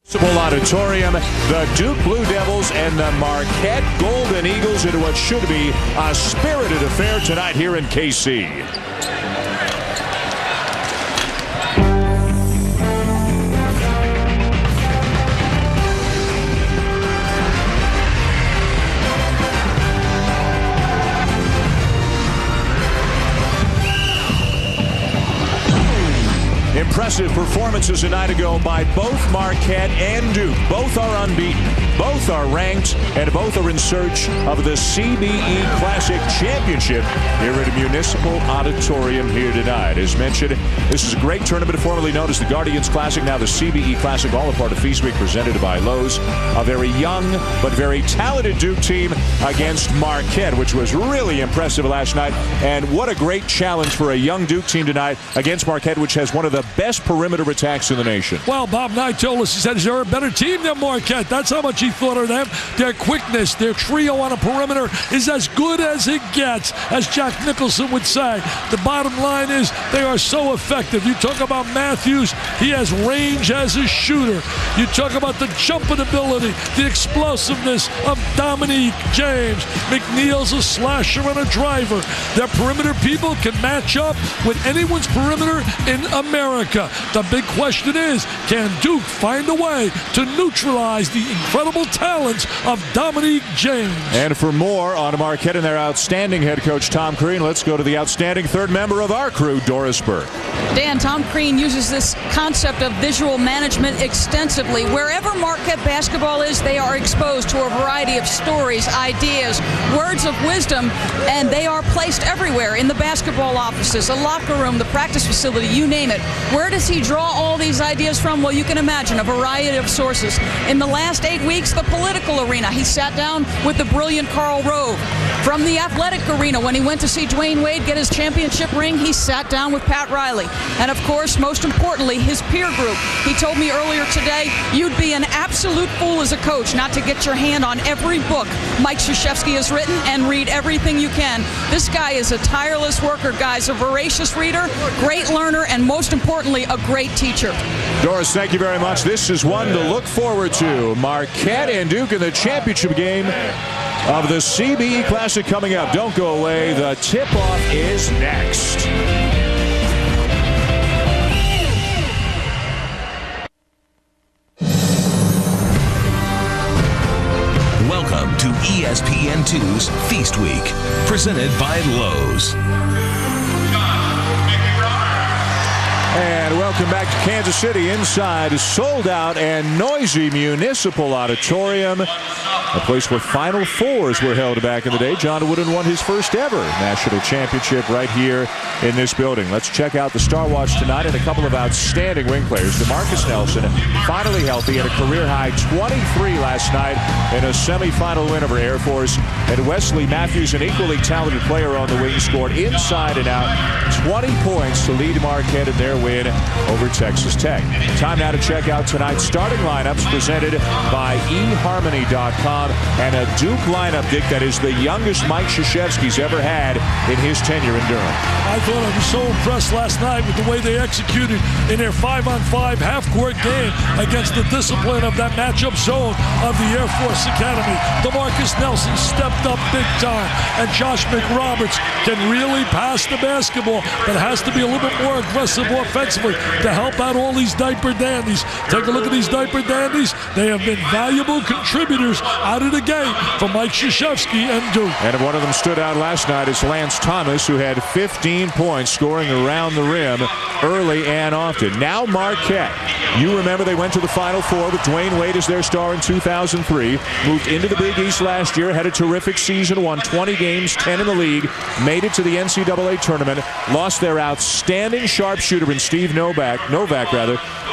Municipal Auditorium, the Duke Blue Devils and the Marquette Golden Eagles into what should be a spirited affair tonight here in KC. Impressive performances a night ago by both Marquette and Duke. Both are unbeaten, both are ranked, and both are in search of the CBE Classic Championship here at Municipal Auditorium here tonight. As mentioned, this is a great tournament formerly known as the Guardians Classic, now the CBE Classic, all a part of Feast Week presented by Lowe's. A very young but very talented Duke team against Marquette, which was really impressive last night. And what a great challenge for a young Duke team tonight against Marquette, which has one of the best perimeter attacks in the nation. Well, Bob Knight told us, he said, they're a better team than Marquette. That's how much he thought of them. Their quickness, their trio on a perimeter is as good as it gets, as Jack Nicholson would say. The bottom line is they are so effective. You talk about Matthews, he has range as a shooter. You talk about the jumping ability, the explosiveness of Dominique James. McNeil's a slasher and a driver. Their perimeter people can match up with anyone's perimeter in America. The big question is, can Duke find a way to neutralize the incredible talents of Dominique James? And for more on Marquette and their outstanding head coach Tom Crean, let's go to the outstanding third member of our crew, Doris Burke. Dan, Tom Crean uses this concept of visual management extensively. Wherever Marquette basketball is, they are exposed to a variety of stories, ideas, words of wisdom, and they are placed everywhere in the basketball offices, the locker room, the practice facility, you name it. Where does he draw all these ideas from? Well, you can imagine a variety of sources. In the last 8 weeks, the political arena, he sat down with the brilliant Karl Rove. From the athletic arena, when he went to see Dwayne Wade get his championship ring, he sat down with Pat Riley. And of course, most importantly, his peer group. He told me earlier today, you'd be an absolute fool as a coach not to get your hand on every book Mike Krzyzewski has written and read everything you can. This guy is a tireless worker, guys, a voracious reader, great learner, and most importantly, a great teacher. Doris, thank you very much. This is one to look forward to. Marquette and Duke in the championship game of the CBE Classic coming up. Don't go away. The tip-off is next. Welcome to ESPN2's Feast Week, presented by Lowe's. And welcome back to Kansas City inside a sold-out and noisy Municipal Auditorium, a place where Final Fours were held back in the day. John Wooden won his first ever national championship right here in this building. Let's check out the Star Watch tonight and a couple of outstanding wing players. DeMarcus Nelson, finally healthy, at a career-high 23 last night in a semifinal win over Air Force. And Wesley Matthews, an equally talented player on the wing, scored inside and out 20 points to lead Marquette in their win over Texas Tech. Time now to check out tonight's starting lineups presented by eHarmony.com, and a Duke lineup, Dick, that is the youngest Mike Krzyzewski's ever had in his tenure in Durham. I thought I was so impressed last night with the way they executed in their 5-on-5 half-court game against the discipline of that matchup zone of the Air Force Academy. DeMarcus Nelson stepped up big time, and Josh McRoberts can really pass the basketball, but has to be a little bit more aggressive offensively to help out all these diaper dandies. Take a look at these diaper dandies. They have been valuable contributors out of the gate for Mike Krzyzewski and Duke. And one of them stood out last night is Lance Thomas, who had 15 points scoring around the rim early and often. Now Marquette. You remember they went to the Final Four with Dwayne Wade as their star in 2003. Moved into the Big East last year, had a terrific season, won 20 games, 10 in the league, made it to the NCAA tournament, lost their outstanding sharpshooter in Steve Novak,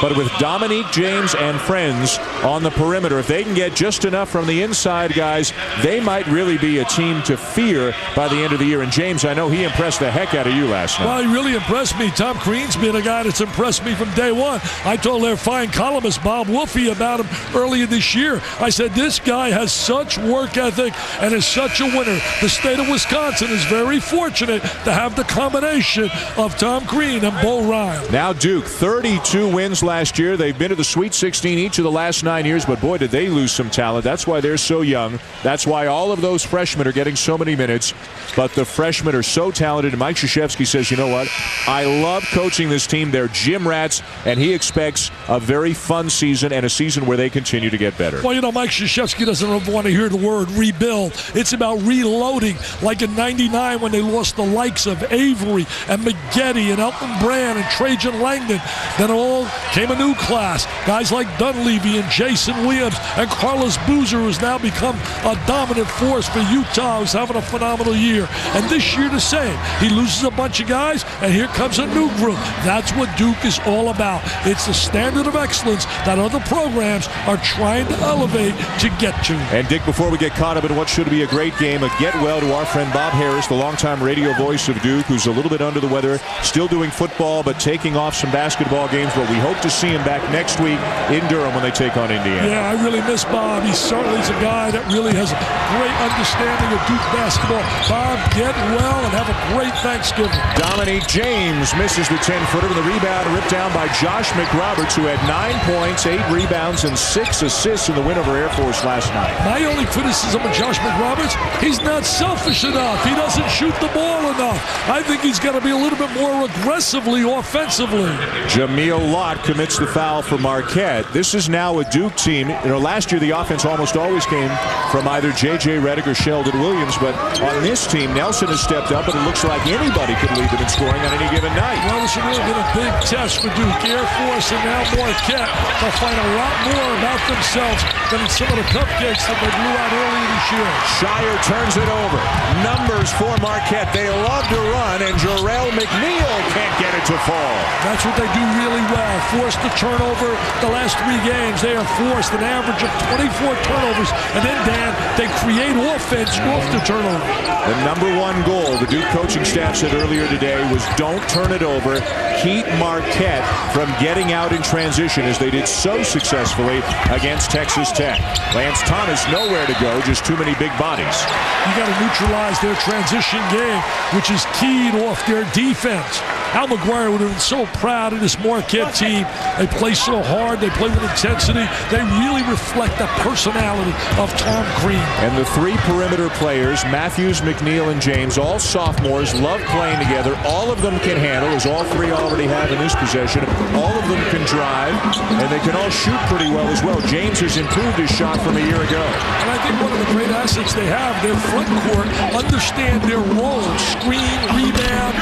but with Dominique James and friends on the perimeter, if they can get just enough from the inside guys, they might really be a team to fear by the end of the year. And James, I know he impressed the heck out of you last night. Well, he really impressed me. Tom Crean's been a guy that's impressed me from day one. I told their fine columnist Bob Wolfe about him earlier this year. I said, this guy has such work ethic and is such a winner. The state of Wisconsin is very fortunate to have the combination of Tom Crean and Bo Ryan. Now Duke, 32 wins last year. They've been to the Sweet 16 each of the last 9 years, but boy, did they lose some talent. That's why they're so young. That's why all of those freshmen are getting so many minutes. But the freshmen are so talented. And Mike Krzyzewski says, you know what? I love coaching this team. They're gym rats, and he expects a very fun season and a season where they continue to get better. Well, you know, Mike Krzyzewski doesn't want to hear the word rebuild. It's about reloading, like in '99 when they lost the likes of Avery and McGetty and Elton Brand and Trajan Langdon. Then all came a new class. Guys like Dunleavy and Jason Williams and Carlos Boozer, who's now become a dominant force for Utah, who's having a phenomenal year. And this year the same. He loses a bunch of guys, and here comes a new group. That's what Duke is all about. It's the standard of excellence that other programs are trying to elevate to get to. And Dick, before we get caught up in what should be a great game, a get well to our friend Bob Harris, the longtime radio voice of Duke, who's a little bit under the weather, still doing football, but taking off some basketball games. But we hope to see him back next week in Durham when they take on Indiana. Yeah, I really miss Bob. He certainly is a guy that really has a great understanding of Duke basketball. Bob, get well and have a great Thanksgiving. Dominique James misses the 10-footer with the rebound ripped down by Josh McRoberts, who had 9 points, 8 rebounds, and 6 assists in the win over Air Force last night. My only criticism of Josh McRoberts, he's not selfish enough. He doesn't shoot the ball enough. I think he's got to be a little bit more aggressively offensively. Jameel Lott commits the foul for Marquette. This is now a Duke team. You know, last year the offense almost always came from either J.J. Redick or Sheldon Williams, but on this team, Nelson has stepped up, and it looks like anybody could lead them in scoring on any given night. Well, this has really been a big test for Duke. Air Force and now Marquette will find a lot more about themselves than in some of the cupcakes that they blew out earlier this year. Shire turns it over. Numbers for Marquette. They love to run, and Jarrell McNeil can't get it to fall. That's what they do really well. Forced the turnover the last 3 games. They are forced an average of 24 turnovers. And then, Dan, they create offense off the turnover. The number one goal, the Duke coaching staff said earlier today, was don't turn it over. Keep Marquette from getting out in transition, as they did so successfully against Texas Tech. Lance Thomas nowhere to go, just too many big bodies. You got to neutralize their transition game, which is keyed off their defense. Al McGuire would have been so proud of this Marquette team. They play so hard. They play with intensity. They really reflect the personality of Tom Crean. And the 3 perimeter players, Matthews, McNeil, and James, all sophomores, love playing together. All of them can handle, as all 3 already have in this possession. All of them can drive, and they can all shoot pretty well as well. James has improved his shot from a year ago. And I think one of the great assets they have, their front court, understand their roles, screen, rebound.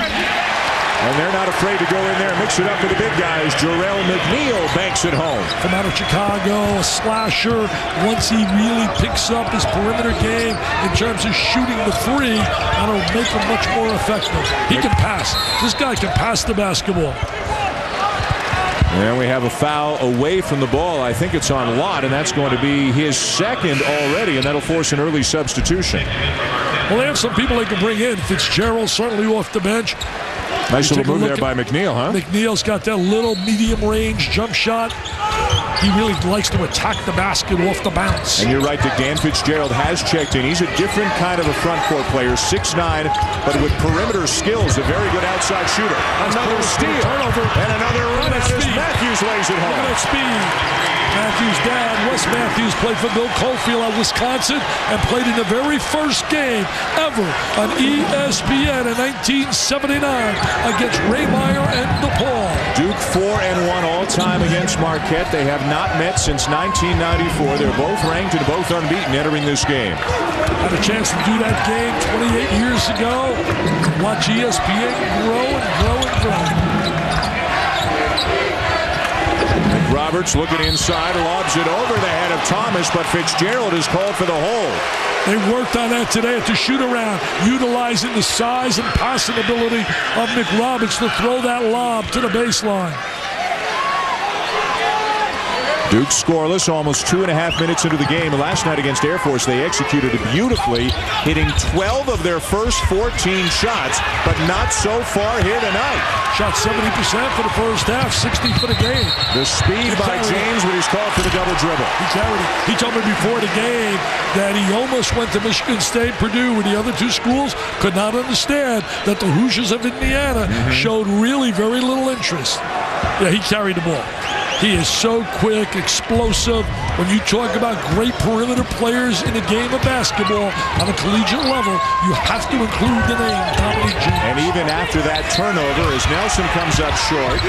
And they're not afraid to go in there and mix it up with the big guys. Jarrell McNeil banks it home. From out of Chicago, a slasher. Once he really picks up his perimeter game in terms of shooting the 3, that'll make him much more effective. He can pass. This guy can pass the basketball. And we have a foul away from the ball. I think it's on Lott, and that's going to be his 2nd already, and that'll force an early substitution. Well, they have some people they can bring in. Fitzgerald certainly off the bench. Nice little move there by McNeil, huh? McNeil's got that little medium-range jump shot. He really likes to attack the basket off the bounce. And you're right that Dan Fitzgerald has checked in. He's a different kind of a front court player, 6'9", but with perimeter skills, a very good outside shooter. Another steal, turnover, and another run as Matthews lays it home. Look at that speed. Matthews' dad, Wes Matthews, played for Bill Cofield at Wisconsin and played in the very first game ever on ESPN in 1979 against Ray Meyer and DePaul. Duke 4-1 all-time against Marquette. They have not met since 1994. They're both ranked and both unbeaten entering this game. Had a chance to do that game 28 years ago. Watch ESPN grow and grow and grow. Roberts looking inside, lobs it over the head of Thomas, but Fitzgerald is called for the hold. They worked on that today at the shoot-around, utilizing the size and passing ability of McRoberts to throw that lob to the baseline. Duke scoreless, almost 2.5 minutes into the game. Last night against Air Force, they executed it beautifully, hitting 12 of their first 14 shots, but not so far here tonight. Shot 70% for the first half, 60 for the game. The speed by James when he's called for the double dribble. He carried it. He told me before the game that he almost went to Michigan State, Purdue, where the other 2 schools could not understand that the Hoosiers of Indiana showed really very little interest. Yeah, he carried the ball. He is so quick, explosive. When you talk about great perimeter players in the game of basketball on a collegiate level, you have to include the name Dominique James. And even after that turnover, as Nelson comes up short,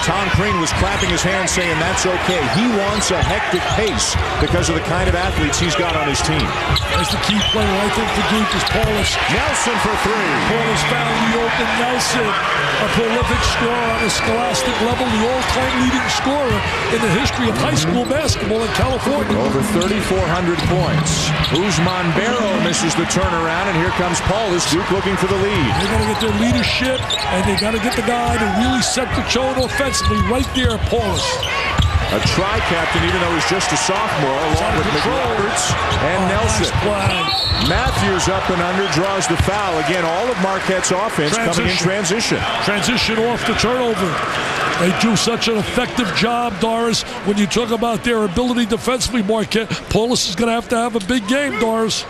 Tom Crean was clapping his hands saying that's okay. He wants a hectic pace because of the kind of athletes he's got on his team. That's the key player, I think, for Duke is Paulus. Nelson for three. Paulus found the open Nelson, a prolific scorer on a scholastic level, the all-time leading scorer in the history of high school basketball in California. Over 3,400 points. Usman Barrow misses the turnaround, and here comes Paulus. Duke looking for the lead. They got to get their leadership, and they got to get the guy to really set the tone offensively right there, Paulus. A tri-captain, even though he's just a sophomore, along with McRoberts and Nelson. Nice. Matthews up and under, draws the foul. Again, all of Marquette's offense coming in transition. Transition off the turnover. They do such an effective job, Doris. When you talk about their ability defensively, Marquette, Paulus is going to have a big game, Doris.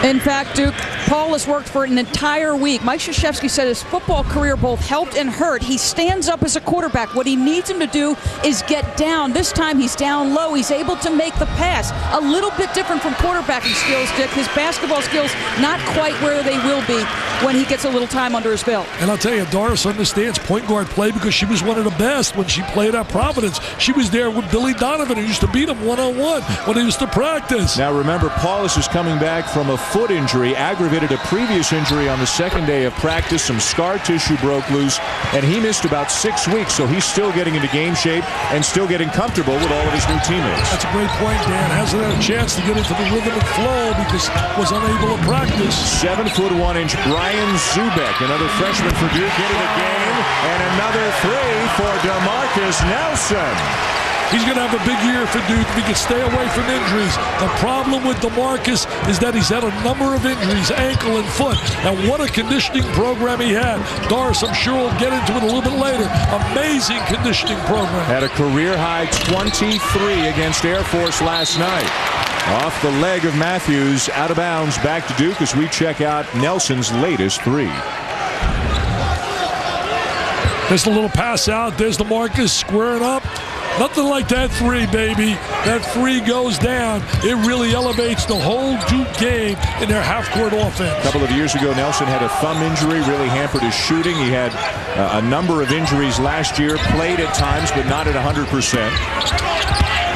In fact, Duke, Paulus worked for an entire week. Mike Krzyzewski said his football career both helped and hurt. He stands up as a quarterback. What he needs him to do is get down. This time he's down low. He's able to make the pass. A little bit different from quarterbacking skills, Dick. His basketball skills not quite where they will be when he gets a little time under his belt. And I'll tell you, Doris understands point guard play because she was one of the best when she played at Providence. She was there with Billy Donovan, who used to beat him one-on-one when he used to practice. Now remember, Paulus is coming back from a foot injury, aggravated a previous injury on the second day of practice. Some scar tissue broke loose, and he missed about 6 weeks, so he's still getting into game shape and still getting comfortable with all of his new teammates. That's a great point, Dan. Hasn't had a chance to get into the rhythm and flow because was unable to practice. 7 foot 1 inch Brian Zubek, another freshman for Duke, into the game, and another three for DeMarcus Nelson. He's going to have a big year for Duke if he can stay away from injuries. The problem with DeMarcus is that he's had a number of injuries, ankle and foot. And what a conditioning program he had. Doris, I'm sure we'll get into it a little bit later. Amazing conditioning program. Had a career-high 23 against Air Force last night. Off the leg of Matthews, out of bounds, back to Duke as we check out Nelson's latest three. There's a little pass out. There's DeMarcus squaring up. Nothing like that three, baby. That three goes down. It really elevates the whole Duke game in their half-court offense. A couple of years ago, Nelson had a thumb injury, really hampered his shooting. He had a number of injuries last year, played at times, but not at 100%.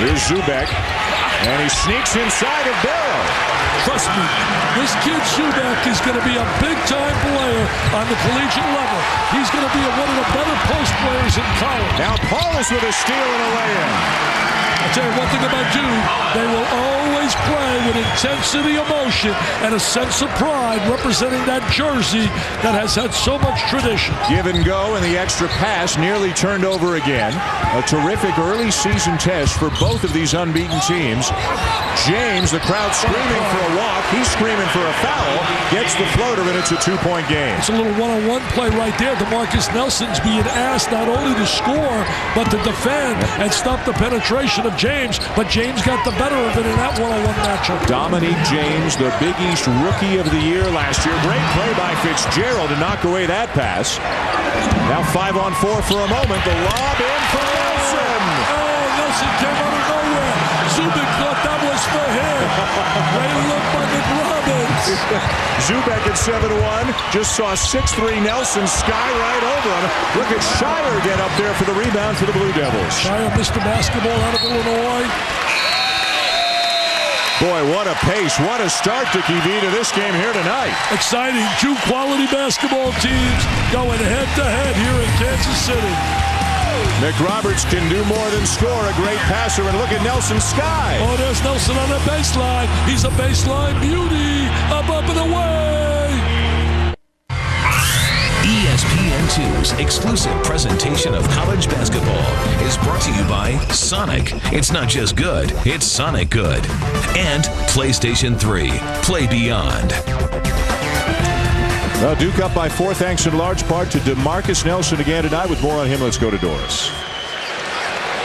Here's Zubek, and he sneaks inside of Barrow. Trust me, this kid Zubek is going to be a big-time player on the collegiate level. He's going to be one of the better post players in college. Now Paulus with a steal and a lay-in. I'll tell you one thing about Duke, they will always play with intensity, emotion, and a sense of pride representing that jersey that has had so much tradition. Give and go, and the extra pass nearly turned over again. A terrific early season test for both of these unbeaten teams. James, the crowd screaming for a walk. He's screaming for a foul. Gets the floater, and it's a two-point game. It's a little one-on-one play right there. DeMarcus Nelson's being asked not only to score, but to defend and stop the penetration of James. But James got the better of it in that one-on-one matchup. Dominique James, the Big East Rookie of the Year last year. Great play by Fitzgerald to knock away that pass. Now 5-on-4 for a moment. The lob in for Nelson. Oh, Nelson came out of nowhere. Zubek thought that was for him. Great look by McRoberts. Zubek at 7-1. Just saw 6'3" Nelson sky right over him. Look at Shire get up there for the rebound for the Blue Devils. Shire missed the basketball out of Illinois. Boy, what a pace. What a start to TV to this game here tonight. Exciting. Two quality basketball teams going head-to-head here in Kansas City. McRoberts can do more than score. A great passer, and look at Nelson sky. Oh, there's Nelson on the baseline. He's a baseline beauty. Up and away. ESPN2's exclusive presentation of college basketball is brought to you by Sonic. It's not just good, it's Sonic good. And PlayStation 3. Play Beyond. Well, Duke up by 4 thanks in large part to DeMarcus Nelson again tonight. With more on him, let's go to Doris.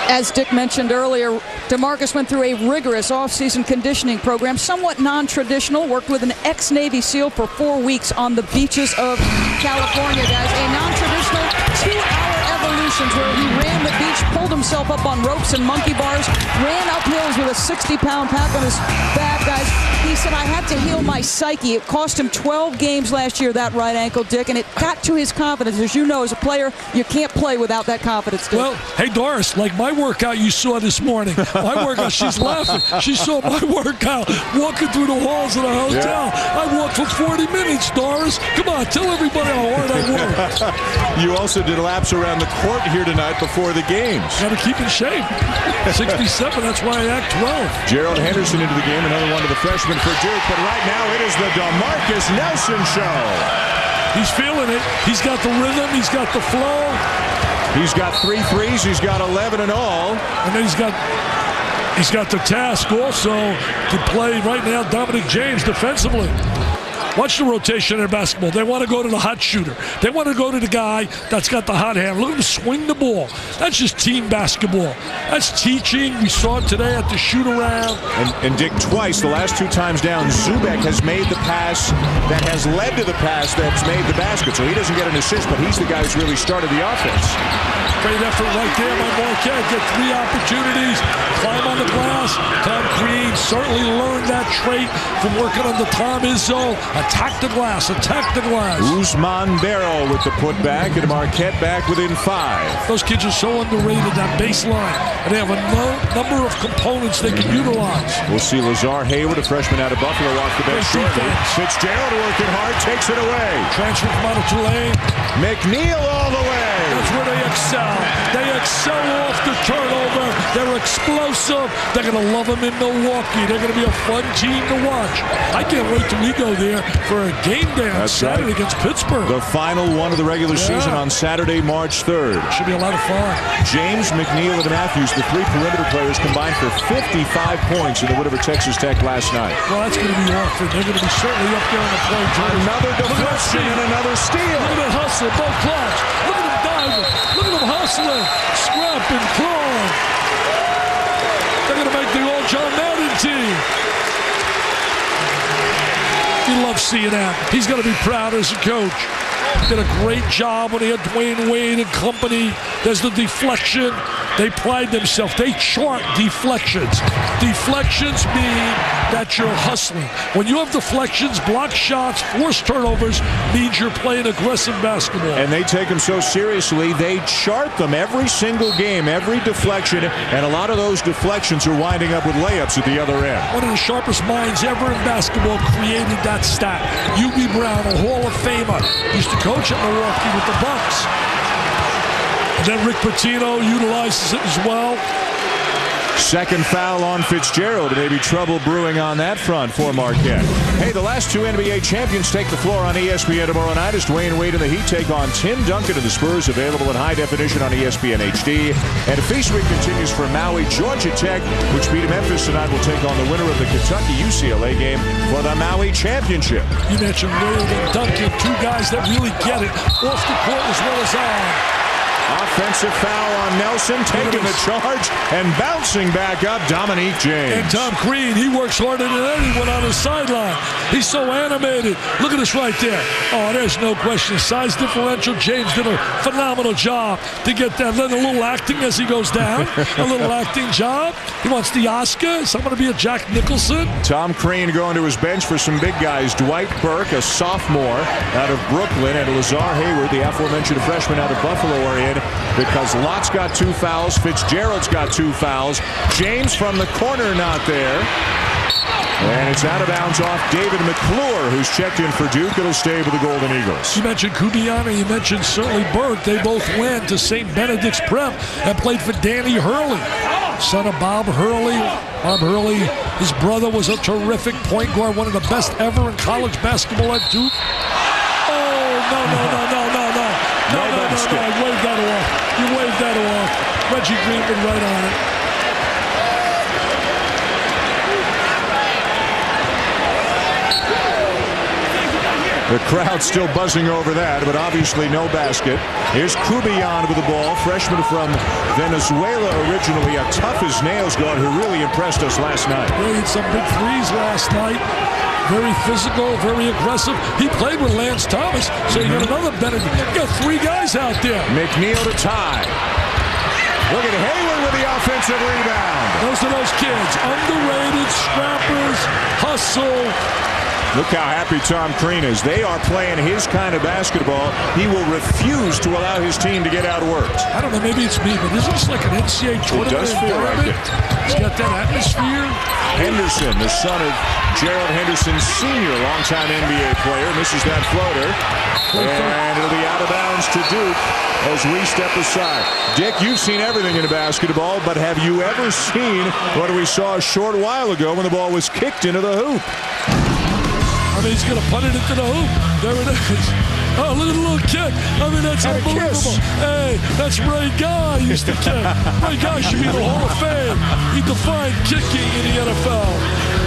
As Dick mentioned earlier, DeMarcus went through a rigorous off-season conditioning program, somewhat non-traditional, worked with an ex-Navy SEAL for 4 weeks on the beaches of California, guys. A non-traditional 2-hour evolution evolutions where he ran the beach, pulled himself up on ropes and monkey bars, ran up hills with a 60-pound pack on his back, guys. He said, I had to heal my psyche. It cost him 12 games last year, that right ankle, Dick, and it got to his confidence. As you know, as a player, you can't play without that confidence, Dick. Well, hey, Doris, like my workout you saw this morning. My workout, she's laughing. She saw my workout walking through the halls of the hotel. I walked for 40 minutes, Doris. Come on, tell everybody how hard I worked. You also did laps around the court here tonight before the games. Got to keep in shape. 67, that's why I act 12. Gerald Henderson into the game, another one to the freshman for Duke. But right now, it is the DeMarcus Nelson show. He's feeling it. He's got the rhythm. He's got the flow. He's got 3 threes. He's got 11 in all. And then he's got the task also to play right now Dominic James defensively. Watch the rotation in basketball. They want to go to the hot shooter. They want to go to the guy that's got the hot hand. Look at him swing the ball. That's just team basketball. That's teaching. We saw it today at the shoot-around. And Dick, twice, the last 2 times down, Zubek has made the pass that has led to the pass that's made the basket. So he doesn't get an assist, but he's the guy who's really started the offense. Great effort right there by Marquette. Get 3 opportunities. Climb on the glass. Tom Green certainly learned that trait from working on the Tom Izzo. Attack the glass. Attack the glass. Usman Barrow with the putback, and Marquette back within 5. Those kids are so underrated, that baseline. And they have a number of components they can utilize. We'll see Lazar Hayward, a freshman out of Buffalo, off the bench shortly. Fitzgerald working hard, takes it away. Transfer from out of Tulane. McNeil all the way. That's where they excel. They excel off the turnover. They're explosive. They're going to love them in Milwaukee. They're going to be a fun team to watch. I can't wait till we go there for a game day on Saturday against Pittsburgh. The final one of the regular season on Saturday, March 3rd. Should be a lot of fun. James, McNeil, and Matthews, the 3 perimeter players, combined for 55 points in the win over Texas Tech last night. Well, that's going to be awesome. They're going to be certainly up there in the play. Another deflection and another steal. Look at that hustle, both clubs. Look at them diving. Look at them hustling, scrapping, clawing. They're going to make the all-John Madden team. He loves seeing that. He's going to be proud as a coach. Did a great job when he had Dwayne Wade and company. There's the deflection. They pride themselves. They chart deflections. Deflections mean that you're hustling. When you have deflections, block shots, force turnovers, means you're playing aggressive basketball. And they take them so seriously, they chart them every single game, every deflection, and a lot of those deflections are winding up with layups at the other end. One of the sharpest minds ever in basketball created that stat. U.B. Brown, a Hall of Famer, used to coach at Milwaukee with the Bucks. And then Rick Pitino utilizes it as well. Second foul on Fitzgerald. Maybe trouble brewing on that front for Marquette. Hey, the last 2 NBA champions take the floor on ESPN tomorrow night as Dwayne Wade and the Heat take on Tim Duncan and the Spurs, available in high definition on ESPN HD. And Feast Week continues for Maui. Georgia Tech, which beat Memphis tonight, will take on the winner of the Kentucky-UCLA game for the Maui Championship. You mentioned Wade and Duncan, 2 guys that really get it off the court as well as on. Offensive foul on Nelson, taking the charge and bouncing back up, Dominique James. And Tom Green, he works harder than anyone on the sideline. He's so animated. Look at this right there. Oh, there's no question. Size differential. James did a phenomenal job to get that. Then a little acting as he goes down. A little acting job. He wants the Oscar. So I'm going to be a Jack Nicholson. Tom Green going to his bench for some big guys. Dwight Burke, a sophomore out of Brooklyn, and Lazar Hayward, the aforementioned freshman out of Buffalo, are in. Because Lott's got 2 fouls, Fitzgerald's got 2 fouls, James from the corner not there. And it's out of bounds off David McClure, who's checked in for Duke. It'll stay with the Golden Eagles. You mentioned Kubiana, you mentioned certainly Burke. They both went to St. Benedict's Prep and played for Danny Hurley, son of Bob Hurley. Bob Hurley, his brother, was a terrific point guard, one of the best ever in college basketball at Duke. Oh, no. No, I waved that off. You waved that off. Reggie Greenwood right on it. The crowd still buzzing over that, but obviously no basket. Here's Kubian with the ball, freshman from Venezuela originally, a tough-as-nails guard who really impressed us last night. He hit some big threes last night. very physical, very aggressive. He played with Lance Thomas, so you got another better. You got three guys out there. McNeil to tie. Look at Hayward with the offensive rebound. Those are those kids. Underrated, scrappers, hustle. Look how happy Tom Crean is. They are playing his kind of basketball. He will refuse to allow his team to get outworked. I don't know, maybe it's me, but isn't this like an NCAA tournament? It does feel like it. He's got that atmosphere. Henderson, the son of Gerald Henderson Sr., longtime NBA player, misses that floater. And it'll be out of bounds to Duke as we step aside. Dick, you've seen everything in basketball, but have you ever seen what we saw a short while ago when the ball was kicked into the hoop? I mean, he's going to punt it into the hoop. There it is. Oh, look at the little kick. I mean, that's unbelievable. Hey, that's Ray Guy used to kick. Ray Guy should be in the Hall of Fame. He defined kicking in the NFL.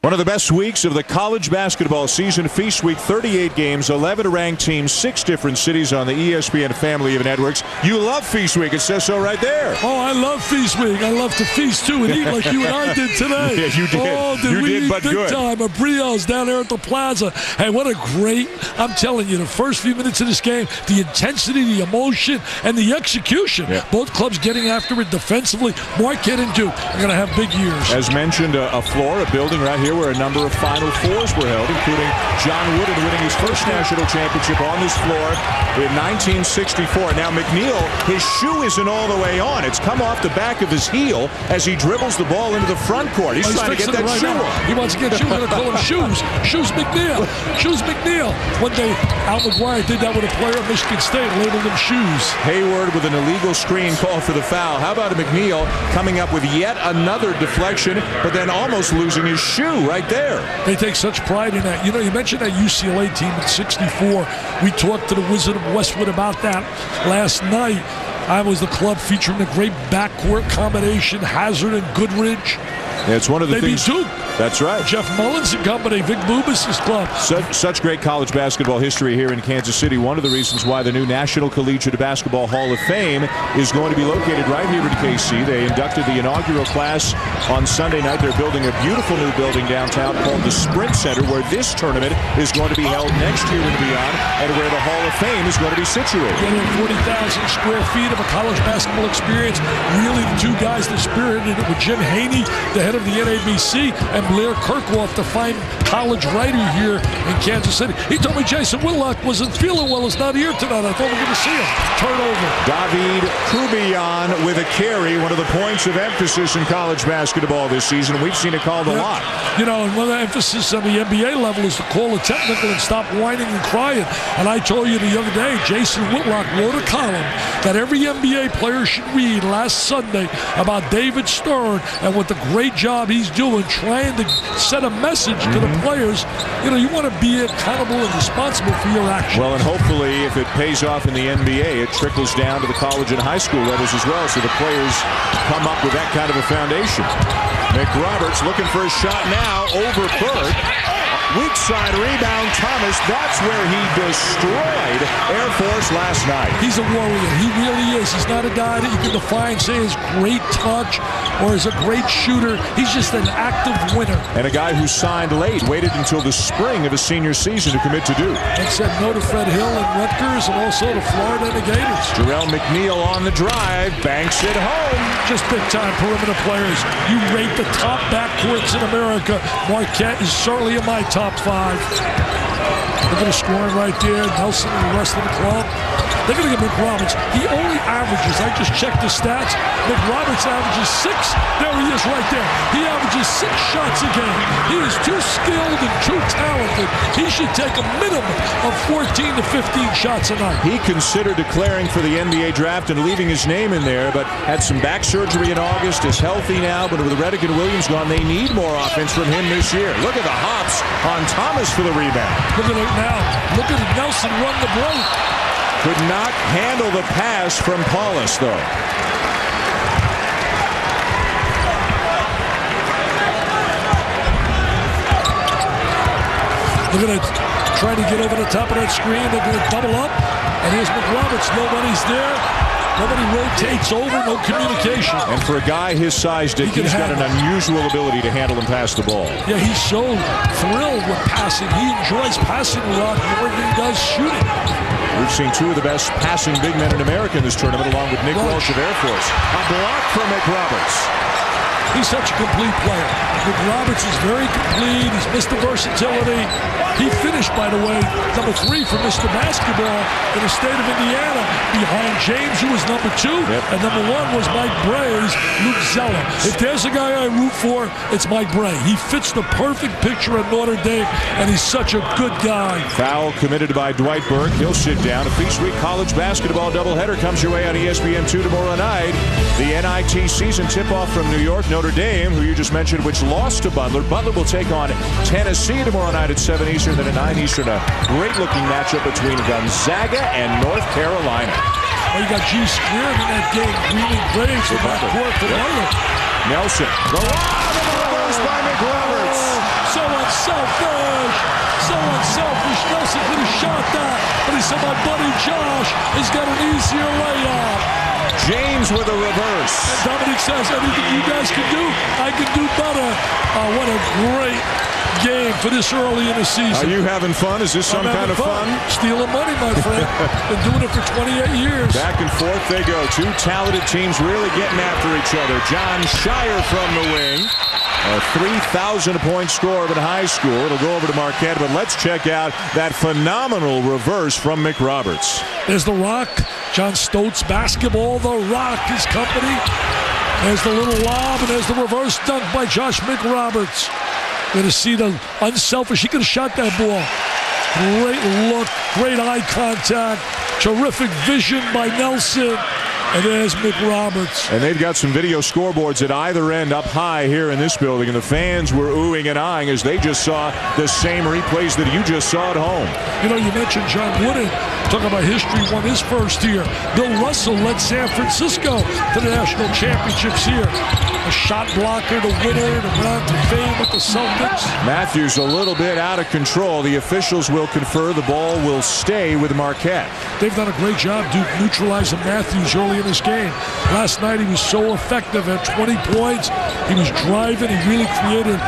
One of the best weeks of the college basketball season. Feast Week, 38 games, 11 ranked teams, 6 different cities on the ESPN family of networks. You love Feast Week. It says so right there. Oh, I love Feast Week. I love to feast, too, and eat like you and I did today. Yeah, you did. Oh, did we eat big time. A brioche down there at the plaza. Hey, what a great, I'm telling you, the first few minutes of this game, the intensity, the emotion, and the execution. Yeah. Both clubs getting after it defensively. Marquette and Duke are going to have big years. As mentioned, a building right here where a number of Final Fours were held, including John Wooden winning his first national championship on this floor in 1964. Now McNeil, his shoe isn't all the way on. It's come off the back of his heel as he dribbles the ball into the front court. He's trying to get that shoe on. He wants to get shoes. We're going to call him Shoes. Shoes McNeil. Shoes McNeil. One day, Al McGuire did that with a player at Michigan State, labeled him Shoes. Hayward with an illegal screen called for the foul. How about McNeil coming up with yet another deflection, but then almost losing his shoe right there. They take such pride in that. You know, you mentioned that UCLA team in 64. We talked to the Wizard of Westwood about that last night. I was the club featuring the great backcourt combination, Hazard and Goodrich. Yeah, it's one of the things. They beat Duke. That's right. Jeff Mullins and company, Vic Bubas' club. Such great college basketball history here in Kansas City. One of the reasons why the new National Collegiate Basketball Hall of Fame is going to be located right here in KC. They inducted the inaugural class on Sunday night. They're building a beautiful new building downtown called the Sprint Center, where this tournament is going to be held next year and beyond, and where the Hall of Fame is going to be situated. 40,000 square feet of a college basketball experience. Really, the two guys that spearheaded it were Jim Haney, the head of the NABC, and Blair Kirkwoff, the fine college writer here in Kansas City. He told me Jason Whitlock wasn't feeling well. He's not here tonight. I thought we were going to see him. Turnover. David Kubian with a carry, one of the points of emphasis in college basketball this season. We've seen it called a lot. You know, and one of the emphasis on the NBA level is to call a technical and stop whining and crying. And I told you the other day, Jason Whitlock wrote a column that every NBA player should read last Sunday about David Stern and what the great job he's doing trying to set a message to the players. You know, you want to be accountable and responsible for your actions. Well, and hopefully if it pays off in the NBA, it trickles down to the college and high school levels as well, so the players come up with that kind of a foundation. McRoberts looking for a shot now over Bird. Weak side rebound, Thomas. That's where he destroyed Air Force last night. He's a warrior. He really is. He's not a guy that you can define, say, is great touch or is a great shooter. He's just an active winner. And a guy who signed late, waited until the spring of his senior season to commit to Duke. And said no to Fred Hill and Rutgers and also to Florida and the Gators. Jarrell McNeil on the drive, banks it home. Just big-time perimeter players. You rate the top backcourts in America. Marquette is certainly in my top 5. Look at the scoring right there. Nelson and the rest of the club. They're going to get McRoberts. He only averages, I just checked the stats, McRoberts averages 6. There he is right there. He averages 6 shots a game. He is too skilled and too talented. He should take a minimum of 14 to 15 shots a night. He considered declaring for the NBA draft and leaving his name in there, but had some back surgery in August, is healthy now, but with Reddick and Williams gone, they need more offense from him this year. Look at the hops on Thomas for the rebound. Look at it now. Look at Nelson run the break. Could not handle the pass from Paulus, though. They're going to try to get over the top of that screen. They're going to double up. And here's McRoberts. Nobody's there. Nobody rotates over, no communication. And for a guy his size, Dick, he's got an unusual ability to handle and pass the ball. Yeah, he's so thrilled with passing. He enjoys passing a lot more than he does shooting. We've seen two of the best passing big men in America in this tournament, along with Nick Welsh of Air Force. A block from McRoberts. He's such a complete player. McRoberts is very complete. He's Mr. Versatility. He finished, by the way, number 3 for Mr. Basketball in the state of Indiana, behind James, who was number 2, and number 1 was Mike Bray's Luke Zeller. If there's a guy I root for, it's Mike Bray. He fits the perfect picture at Notre Dame, and he's such a good guy. Foul committed by Dwight Burke. He'll sit down. A Feast Week college basketball doubleheader comes your way on ESPN2 tomorrow night. The NIT season tip-off from New York, Notre Dame, who you just mentioned, which lost to Butler. Butler will take on Tennessee tomorrow night at 7 Eastern, then at 9 Eastern. A great-looking matchup between Gonzaga and North Carolina. Well, you got G. Squared in that game. Really great for backcourt for Butler. Nelson. The lob and the reverse by McRoberts. So unselfish. So unselfish. Nelson could have shot that, but he said, my buddy Josh has got an easier layup. James with a reverse. And Dominic says, anything you guys can do, I can do better. What a great game for this early in the season. Are you having fun? Is this some kind of fun? Stealing money, my friend. Been doing it for 28 years. Back and forth they go. Two talented teams really getting after each other. John Shire from the wing. A 3,000-point score in high school. It'll go over to Marquette, but let's check out that phenomenal reverse from McRoberts. There's the Rock. John Stote's basketball. The Rock is company. There's the little lob, and there's the reverse dunk by Josh McRoberts. Going to see the unselfish. He could have shot that ball. Great look, great eye contact, terrific vision by Nelson. And there's McRoberts. And they've got some video scoreboards at either end up high here in this building, and the fans were oohing and eyeing as they just saw the same replays that you just saw at home. You know, you mentioned John Wooden. Talking about history, won his first year. Bill Russell led San Francisco to the national championships here. A shot blocker, the winner, to run to fame with the Celtics. Matthews a little bit out of control. The officials will confer the ball will stay with Marquette. They've done a great job, Duke, neutralizing Matthews early in this game. Last night he was so effective at 20 points. He was driving. He really created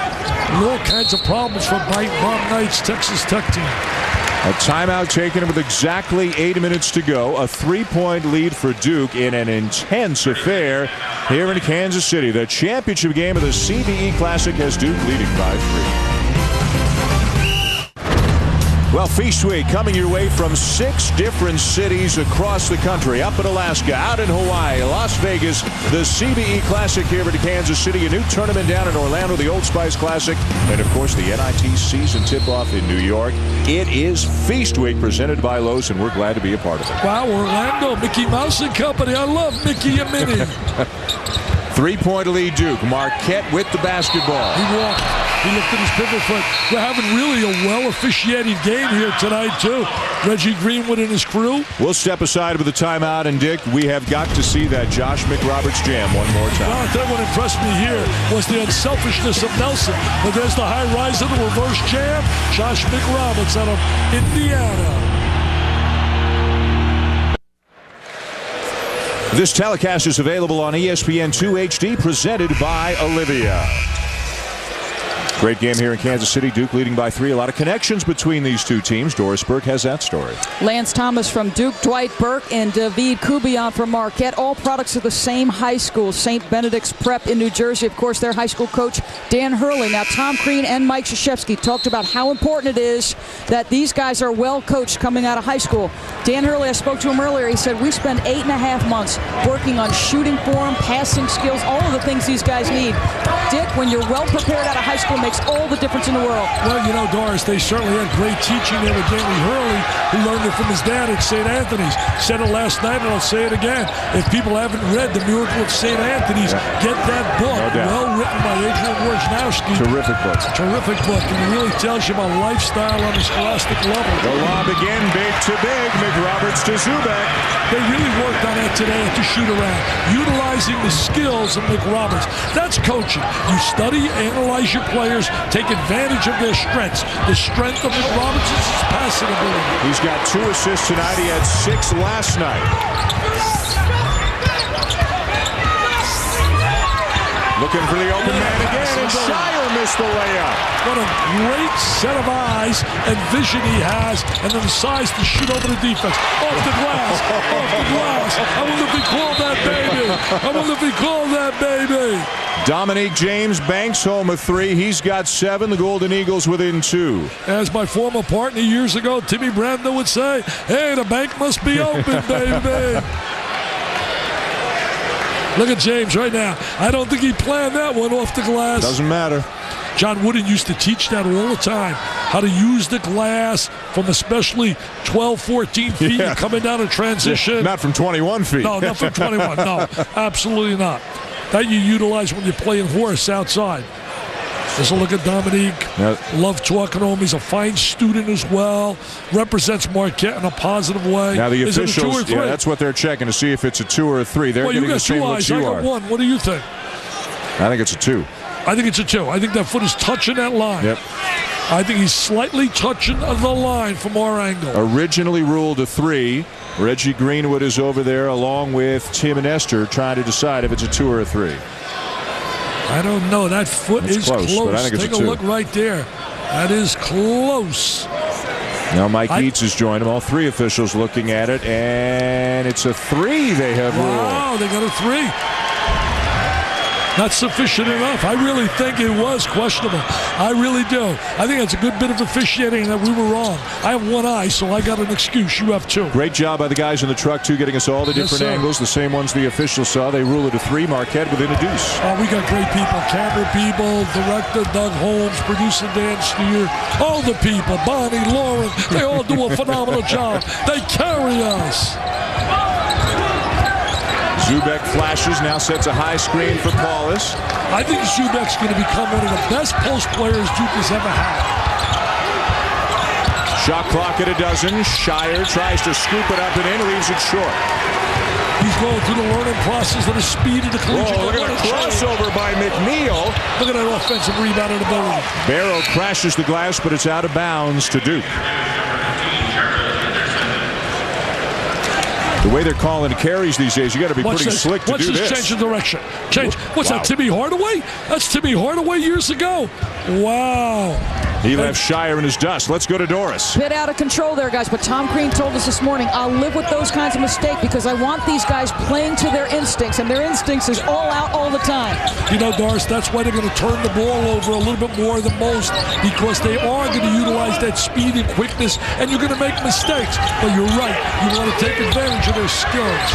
all kinds of problems for Bomb Knight's Texas Tech team. A timeout taken with exactly 8 minutes to go. A 3-point lead for Duke in an intense affair here in Kansas City. The championship game of the CBE Classic has Duke leading by 3. Well, Feast Week coming your way from 6 different cities across the country. Up in Alaska, out in Hawaii, Las Vegas, the CBE Classic here in Kansas City. A new tournament down in Orlando, the Old Spice Classic. And, of course, the NIT season tip-off in New York. It is Feast Week presented by Lowe's, and we're glad to be a part of it. Wow, Orlando, Mickey Mouse and Company. I love Mickey and Minnie. 3-point lead Duke. Marquette with the basketball. He walked. He lifted his pivot foot. We're having really a well-officiated game here tonight, too. Reggie Greenwood and his crew. We'll step aside with a timeout, and Dick, we have got to see that Josh McRoberts jam one more time. Well, I tell you what impressed me here was the unselfishness of Nelson. But there's the high rise of the reverse jam. Josh McRoberts out of Indiana. This telecast is available on ESPN2 HD, presented by Olivia. Great game here in Kansas City. Duke leading by 3. A lot of connections between these two teams. Doris Burke has that story. Lance Thomas from Duke, Dwight Burke, and David Kubion from Marquette. All products of the same high school, St. Benedict's Prep in New Jersey. Of course, their high school coach, Dan Hurley. Now, Tom Crean and Mike Krzyzewski talked about how important it is that these guys are well coached coming out of high school. Dan Hurley, I spoke to him earlier. He said, we spend 8.5 months working on shooting form, passing skills, all of the things these guys need. Dick, when you're well prepared out of high school, makes all the difference in the world. Well, you know, Doris, they certainly had great teaching there with Danny Hurley, who learned it from his dad at St. Anthony's. Said it last night, and I'll say it again. If people haven't read The Miracle of St. Anthony's, get that book. No doubt. Well written by Adrian Wojnarowski. Terrific book. Terrific book, and it really tells you about lifestyle on a scholastic level. The lob again, big to big. McRoberts to Zubek. They really worked on that today at the shoot-around, utilizing the skills of McRoberts. That's coaching. You study, analyze your players, take advantage of their strengths. The strength of McRoberts is his passing ability. He's got 2 assists tonight. He had 6 last night. Looking for the open man again, and Shire missed the layup. What a great set of eyes and vision he has, and then decides to shoot over the defense. Off the glass, off the glass. I wonder if he called that baby. I wonder if he called that baby. Dominique James banks home a 3. He's got 7. The Golden Eagles within 2. As my former partner years ago, Timmy Brando, would say, hey, the bank must be open, baby. Look at James right now. I don't think he planned that one off the glass. Doesn't matter. John Wooden used to teach that all the time, how to use the glass from especially 12, 14 feet coming down a transition. Not from 21 feet. No, not from 21. No, absolutely not. That you utilize when you're playing horse outside. Just a look at Dominique. Yep. Love talking to him. He's a fine student as well. Represents Marquette in a positive way. Now the Is officials, it a 2 or 3? yeah, that's what they're checking to see if it's a 2 or a 3. They're getting the same looks you are. I got 1. What do you think? I think it's a 2. I think it's a 2. I think that foot is touching that line. Yep. I think he's slightly touching the line from our angle. Originally ruled a 3. Reggie Greenwood is over there along with Tim and Esther trying to decide if it's a 2 or a 3. I don't know. That foot is close. But I think it's Take a 2. look right there. That is close. Now Mike Eads has joined him. All 3 officials looking at it, and it's a 3 they have ruled. Wow, they got a 3. Not sufficient enough. I really think it was questionable. I really do. I think that's a good bit of officiating that we were wrong. I have 1 eye, so I got an excuse. You have 2. Great job by the guys in the truck, too, getting us all the different angles, the same ones the officials saw. They rule it a 3. Marquette within a deuce. Oh, we got great people. Camera people, director Doug Holmes, producer Dan Steer, all the people, Bonnie, Lauren, they all do a phenomenal job. They carry us. Zubek flashes, now sets a high screen for Paulus. I think Zubek's going to become one of the best post players Duke has ever had. Shot clock at a dozen. Shire tries to scoop it up and in, leaves it short. He's going through the learning process of the speed of the collegiate. Look at a crossover by McNeil. Look at that offensive rebounding ability. Barrow crashes the glass, but it's out of bounds to Duke. The way they're calling carries these days, you got to be pretty slick to do this. Change of direction. Change. What's that, Timmy Hardaway? That's Timmy Hardaway years ago. Wow. He left Shire in his dust. Let's go to Doris. Bit out of control there, guys, but Tom Crean told us this morning, I'll live with those kinds of mistakes because I want these guys playing to their instincts, and their instincts is all out all the time. You know, Doris, that's why they're going to turn the ball over a little bit more than most, because they are going to utilize that speed and quickness, and you're going to make mistakes. But you're right. You want to take advantage of their skills.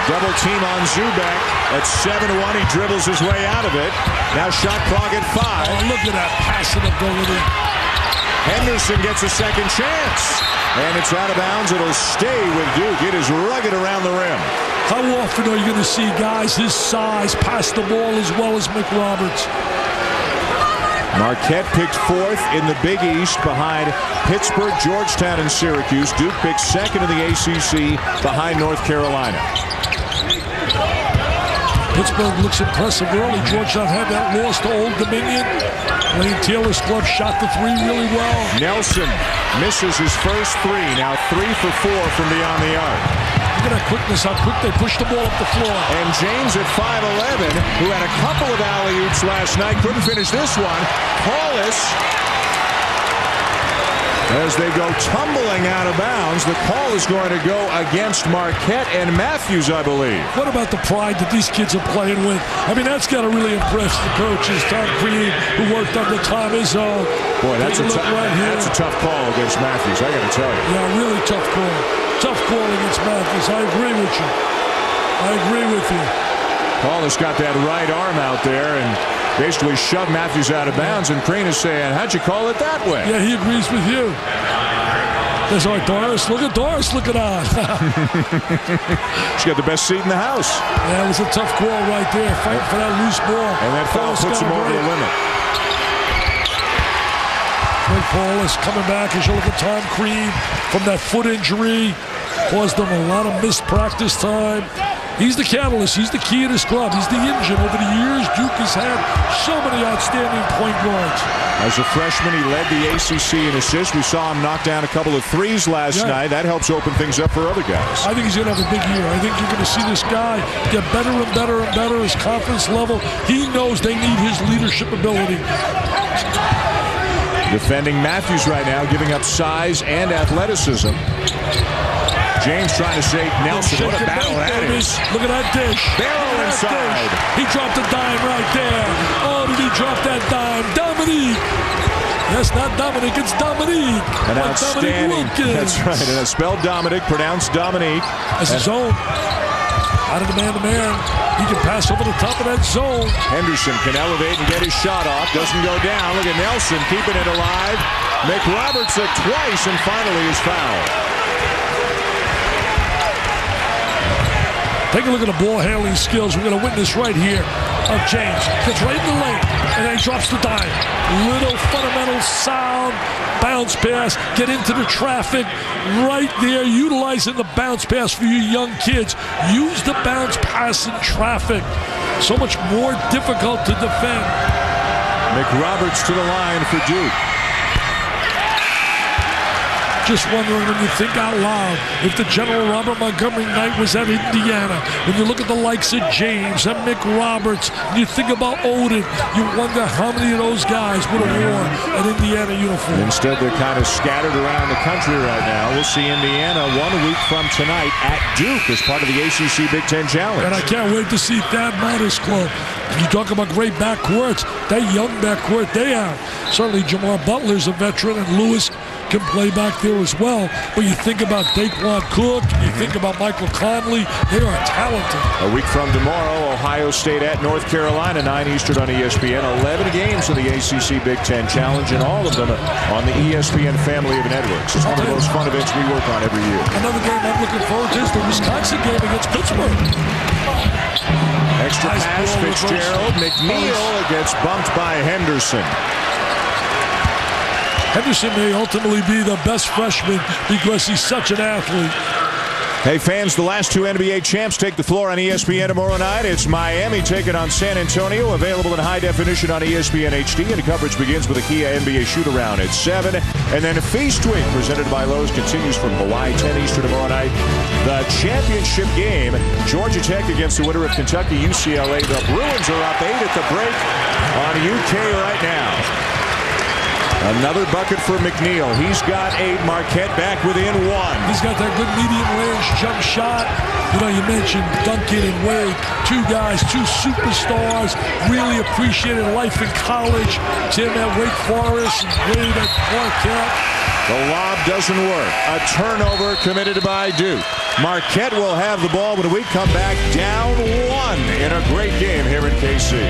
Double team on Zubek. At 7-1, he dribbles his way out of it. Now shot clock at 5. Oh, look at that passing ability. Henderson gets a second chance. And it's out of bounds. It'll stay with Duke. It is rugged around the rim. How often are you going to see guys his size pass the ball as well as McRoberts? Marquette picked 4th in the Big East behind Pittsburgh, Georgetown, and Syracuse. Duke picked 2nd in the ACC behind North Carolina. Pittsburgh looks impressive early. Georgetown had that loss to Old Dominion. Lane Taylor's club shot the 3 really well. Nelson misses his first 3. Now 3 for 4 from beyond the arc. Look at that quickness, how quick they pushed the ball up the floor. And James at 5'11", who had a couple of alley-oops last night, couldn't finish this one. Paulus, as they go tumbling out of bounds, the call is going to go against Marquette and Matthews, I believe. What about the pride that these kids are playing with? I mean, that's got to really impress the coaches. Tom Crean, who worked under Tom Izzo. Boy, that's a tough call against Matthews, I got to tell you. Yeah, really tough call. Tough call against Matthews. I agree with you. I agree with you. Paulus got that right arm out there and basically shoved Matthews out of bounds, and Crean is saying, how'd you call it that way? Yeah, he agrees with you. There's our Doris. Look at Doris looking on. She's got the best seat in the house. Yeah, it was a tough call right there, fighting for that loose ball. And that foul puts him over the limit. Greg Paulus coming back as you look at Tom Crean from that foot injury. Caused them a lot of missed practice time. He's the catalyst. He's the key of this club. He's the engine. Over the years, Duke has had so many outstanding point guards. As a freshman, he led the ACC in assists. We saw him knock down a couple of threes last night. That helps open things up for other guys. I think he's going to have a big year. I think you're going to see this guy get better and better and better. His confidence level. He knows they need his leadership ability. Defending Matthews right now, giving up size and athleticism. James trying to save Nelson. What a battle that is. Look at that dish. Barrel inside. He dropped a dime right there. Oh, did he drop that dime? Dominique. Yes, not Dominic, it's Dominique. An outstanding. That's right. And it's spelled Dominic, pronounced Dominique. That's his own. Out of the man-to-man. He can pass over the top of that zone. Henderson can elevate and get his shot off. Doesn't go down. Look at Nelson keeping it alive. McRoberts it twice and finally is fouled. Take a look at the ball handling skills. We're going to witness right here of James. Gets right in the lane, and then he drops the dime. Little fundamental sound bounce pass. Get into the traffic right there, utilizing the bounce pass for you young kids. Use the bounce pass in traffic. So much more difficult to defend. McRoberts to the line for Duke. Just wondering, when you think out loud, if the General Robert Montgomery Knight was at Indiana, when you look at the likes of James and McRoberts, and you think about Odin, you wonder how many of those guys would have worn an Indiana uniform. Instead, they're kind of scattered around the country right now. We'll see Indiana 1 week from tonight at Duke as part of the ACC Big Ten Challenge. And I can't wait to see Thad Matta's club. You talk about great backcourts, that young backcourt they have. Certainly Jamar Butler's a veteran, and Lewis can play back there as well. But you think about Daquan Cook, you think about Michael Conley, they are talented. A week from tomorrow, Ohio State at North Carolina, 9 Eastern on ESPN. 11 games in the ACC Big Ten Challenge, and all of them on the ESPN family of networks. It's one of the most fun events we work on every year. Another game I'm looking forward to is the Wisconsin game against Pittsburgh. Extra pass, Fitzgerald. McNeil gets bumped by Henderson. Henderson may ultimately be the best freshman because he's such an athlete. Hey fans, the last two NBA champs take the floor on ESPN tomorrow night. It's Miami taking on San Antonio, available in high definition on ESPN HD, and coverage begins with a Kia NBA shoot-around at 7. And then a Feast Week presented by Lowe's continues from Hawaii, 10 Eastern tomorrow night. The championship game, Georgia Tech against the winner of Kentucky UCLA. The Bruins are up 8 at the break on UK right now. Another bucket for McNeil. He's got 8. Marquette back within 1. He's got that good medium-range jump shot. You know, you mentioned Duncan and Wade. Two guys, two superstars. Really appreciated life in college. Tim at Wake Forest and Wade at Marquette. The lob doesn't work. A turnover committed by Duke. Marquette will have the ball when we come back down 1 in a great game here in KC.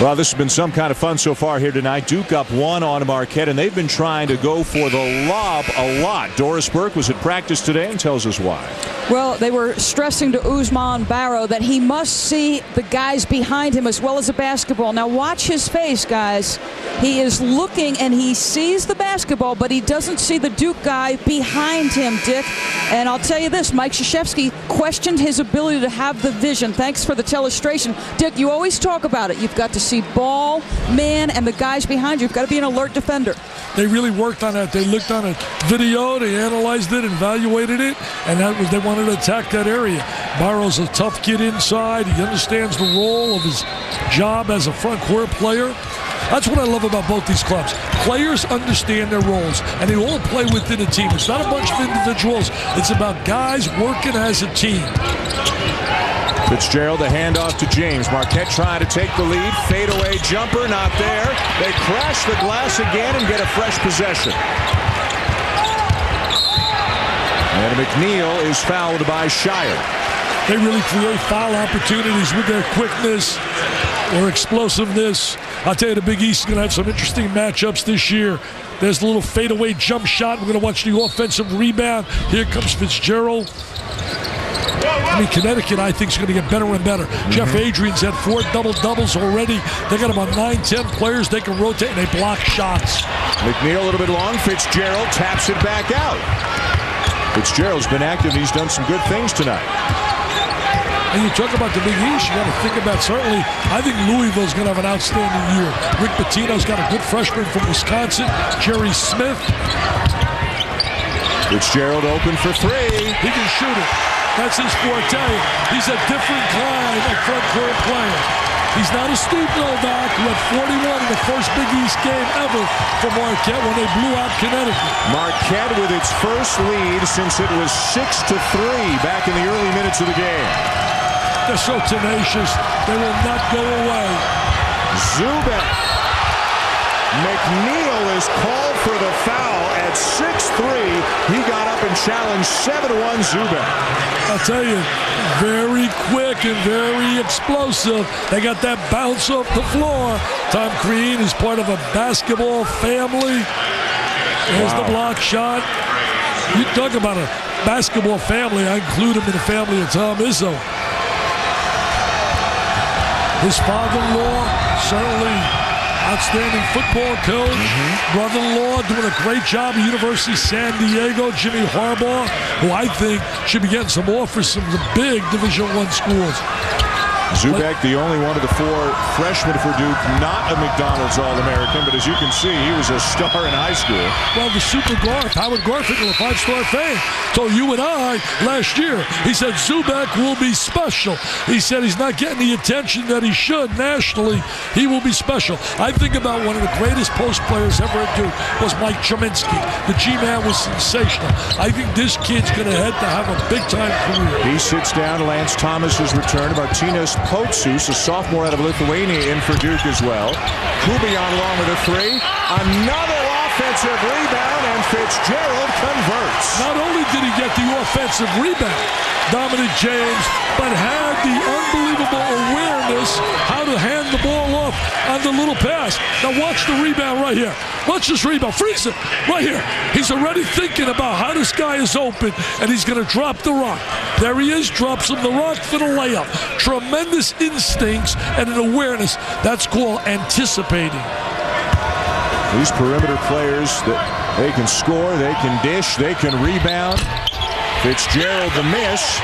Well, this has been some kind of fun so far here tonight. Duke up 1 on Marquette, and they've been trying to go for the lob a lot. Doris Burke was at practice today and tells us why. Well, they were stressing to Ousmane Barrow that he must see the guys behind him as well as the basketball. Now watch his face, guys. He is looking and he sees the basketball, but he doesn't see the Duke guy behind him, Dick. And I'll tell you this, Mike Krzyzewski questioned his ability to have the vision. Thanks for the illustration. Dick, you always talk about it. You've got to see ball, man, and the guys behind you. You've got to be an alert defender. They really worked on that. They looked on a video, they analyzed it, evaluated it, and that was, they wanted to attack that area. Barrow's a tough kid inside. He understands the role of his job as a front court player. That's what I love about both these clubs. Players understand their roles, and they all play within a team. It's not a bunch of individuals. It's about guys working as a team. Fitzgerald, a handoff to James. Marquette trying to take the lead. Fadeaway jumper, not there. They crash the glass again and get a fresh possession. And McNeil is fouled by Shire. They really create foul opportunities with their quickness or explosiveness. I'll tell you, the Big East is going to have some interesting matchups this year. There's a little fadeaway jump shot. We're going to watch the offensive rebound. Here comes Fitzgerald. I mean, Connecticut, I think, is going to get better and better. Jeff Adrian's had 4 double-doubles already. They got about 9-10 players they can rotate, and they block shots. McNeil a little bit long. Fitzgerald taps it back out. Fitzgerald's been active. He's done some good things tonight. And you talk about the Big East, you got to think about, certainly, I think Louisville's going to have an outstanding year. Rick Pitino's got a good freshman from Wisconsin, Jerry Smith. Fitzgerald open for three. He can shoot it. That's his forte. He's a different kind of front court player. He's not a Steve Novak, who had 41 in the first Big East game ever for Marquette when they blew out Connecticut. Marquette with its first lead since it was 6-3 back in the early minutes of the game. They're so tenacious. They will not go away. Zubak. McNeil is called for the foul at 6'3". He got up and challenged 7-1 Zubak. I'll tell you, very quick and very explosive. They got that bounce off the floor. Tom Crean is part of a basketball family. There's the block shot. You talk about a basketball family. I include him in the family of Tom Izzo. His father-in-law, certainly outstanding football coach. Brother-in-law doing a great job at University of San Diego, Jimmy Harbaugh, who I think should be getting some offers from the big Division I schools. Zubak, the only one of the four freshmen for Duke, not a McDonald's All-American, but as you can see, he was a star in high school. Well, the Super Garth, Howard Garfinkel, a five-star fan, told you and I last year, he said Zubak will be special. He said he's not getting the attention that he should nationally. He will be special. I think about one of the greatest post players ever at Duke was Mike Chominski. The G-Man was sensational. I think this kid's going to head to have a big-time career. He sits down. Lance Thomas has returned. Martinas Potsus, a sophomore out of Lithuania, in for Duke as well. Kubion along with a three. Another offensive rebound, and Fitzgerald converts. Not only did he get the offensive rebound, Dominic James, but had the unbelievable awareness how to hand the ball off on the little pass. Now watch the rebound right here. Watch this rebound. Freeze it right here. He's already thinking about how this guy is open, and he's going to drop the rock. There he is, drops him the rock for the layup. Tremendous instincts and an awareness. That's called anticipating. These perimeter players, they can score, they can dish, they can rebound. Fitzgerald the miss,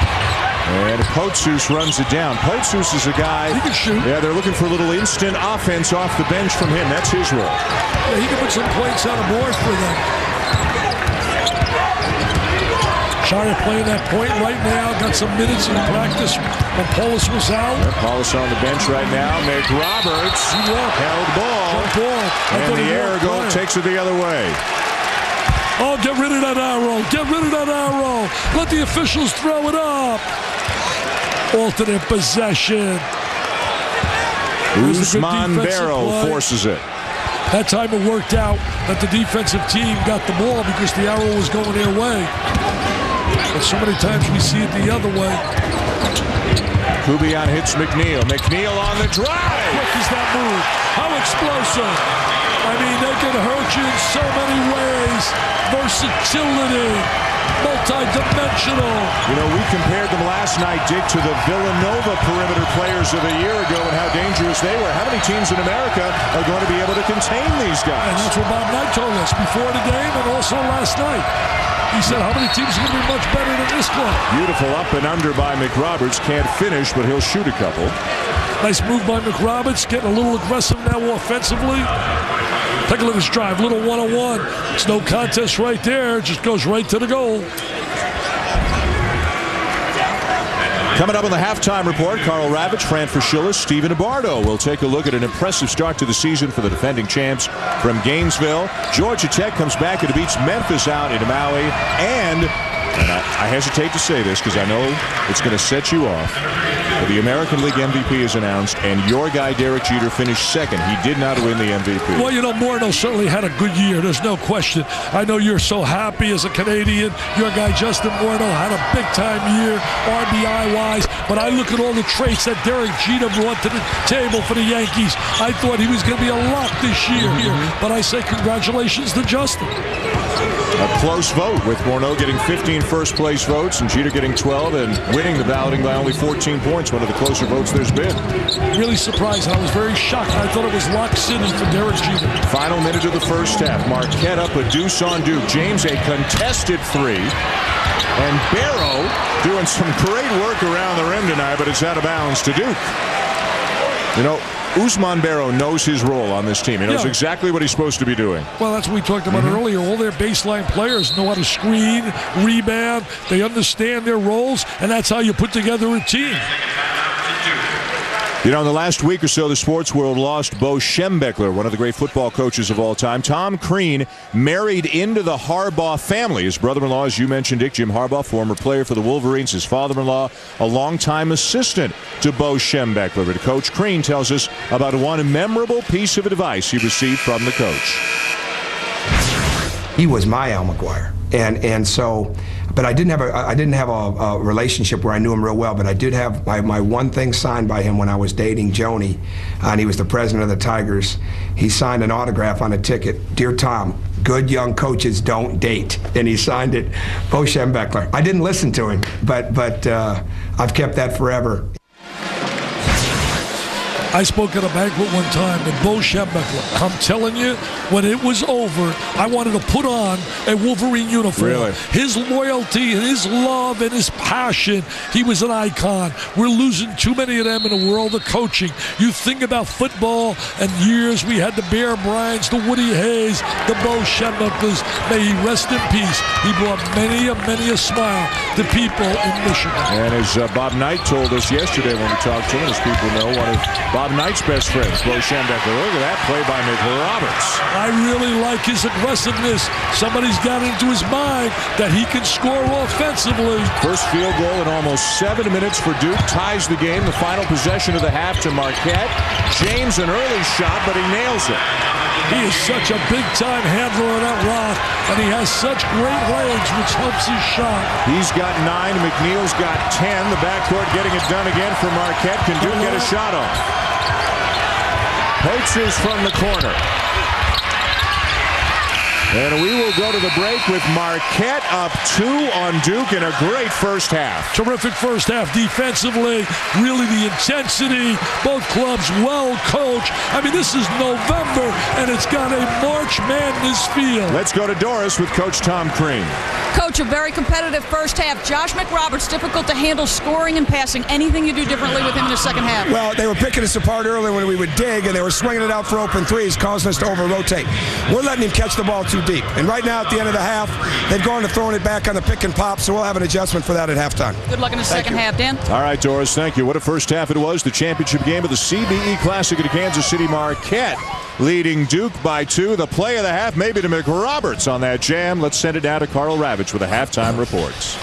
and Potsus runs it down. Potsus is a guy, he can shoot. Yeah, they're looking for a little instant offense off the bench from him. That's his role. Yeah, he can put some points on the board for them. Shire playing that point right now. Got some minutes in practice when Paulus was out. Yeah, Paulus on the bench right now. McRoberts held ball. And the air goal takes it the other way. Oh, get rid of that arrow. Get rid of that arrow. Let the officials throw it up. Alternate possession. Usman Barrow forces it. That time it worked out that the defensive team got the ball because the arrow was going their way. But so many times we see it the other way. Kubion hits McNeil. McNeil on the drive. What is that move? How explosive. I mean, they can hurt you in so many ways. Versatility. Multi-dimensional. You know, we compared them last night, Dick, to the Villanova perimeter players of a year ago and how dangerous they were. How many teams in America are going to be able to contain these guys? And that's what Bob Knight told us before the game and also last night. He said, how many teams are going to be much better than this one? Beautiful up and under by McRoberts. Can't finish, but he'll shoot a couple. Nice move by McRoberts, getting a little aggressive now offensively. Take a look at this drive, little one-on-one. It's no contest right there. It just goes right to the goal. Coming up on the halftime report, Carl Ravitch, Fran Fraschilla, Stephen Abardo will take a look at an impressive start to the season for the defending champs from Gainesville. Georgia Tech comes back and beats Memphis out in Maui. And I hesitate to say this because I know it's going to set you off. But the American League MVP is announced, and your guy, Derek Jeter, finished second. He did not win the MVP. Well, you know, Morneau certainly had a good year. There's no question. I know you're so happy as a Canadian. Your guy, Justin Morneau, had a big-time year, RBI-wise. But I look at all the traits that Derek Jeter brought to the table for the Yankees. I thought he was going to be a lock this year. But I say congratulations to Justin. A close vote with Morneau getting 15 first-place votes and Jeter getting 12 and winning the balloting by only 14 points, one of the closer votes there's been. Really surprising. I was very shocked. I thought it was lock city for Derek Jeter. Final minute of the first half. Marquette up a deuce on Duke. James a contested three. And Barrow doing some great work around the rim tonight, but it's out of bounds to Duke. You know, Ousmane Barrow knows his role on this team. He knows exactly what he's supposed to be doing. Well, that's what we talked about earlier. All their baseline players know how to screen, rebound. They understand their roles, and that's how you put together a team. You know, in the last week or so, the sports world lost Bo Schembechler, one of the great football coaches of all time. Tom Crean married into the Harbaugh family. His brother-in-law, as you mentioned, Dick, Jim Harbaugh, former player for the Wolverines. His father-in-law, a longtime assistant to Bo Schembechler. But Coach Crean tells us about one memorable piece of advice he received from the coach. He was my Al McGuire, and so. But I didn't have a relationship where I knew him real well. But I did have my one thing signed by him when I was dating Joni, and he was the president of the Tigers. He signed an autograph on a ticket. Dear Tom, good young coaches don't date, and he signed it, Bo Schembechler. I didn't listen to him, but I've kept that forever. I spoke at a banquet one time with Bo Schembechler. I'm telling you, when it was over, I wanted to put on a Wolverine uniform. Really? His loyalty and his love and his passion, he was an icon. We're losing too many of them in the world of coaching. You think about football and years, we had the Bear Bryants, the Woody Hayes, the Bo Schembechlers. May he rest in peace. He brought many a smile to people in Michigan. And as Bob Knight told us yesterday when we talked to him, as people know, one of Bob Knight's best friends, Bo Schembechler. Look at that play by McRoberts. I really like his aggressiveness. Somebody's got into his mind that he can score offensively. First field goal in almost 7 minutes for Duke. Ties the game. The final possession of the half to Marquette. James an early shot, but he nails it. He is such a big-time handler of that rock, and he has such great legs, which helps his shot. He's got 9. McNeil's got 10. The backcourt getting it done again for Marquette. Can Duke get a shot off? Poaches from the corner. And we will go to the break with Marquette up 2 on Duke in a great first half. Terrific first half defensively. Really the intensity. Both clubs well coached. I mean, this is November, and it's got a March Madness feel. Let's go to Doris with Coach Tom Crean. Coach, a very competitive first half. Josh McRoberts, difficult to handle scoring and passing. Anything you do differently with him in the second half? Well, they were picking us apart early when we would dig, and they were swinging it out for open threes, causing us to over-rotate. We're letting him catch the ball too deep. And right now, at the end of the half, they've gone to throwing it back on the pick and pop, so we'll have an adjustment for that at halftime. Good luck in the second half, Dan. All right, Doris, thank you. What a first half it was. The championship game of the CBE Classic at Kansas City. Marquette leading Duke by 2. The play of the half, maybe to McRoberts on that jam. Let's send it down to Carl Ravitch with the halftime reports.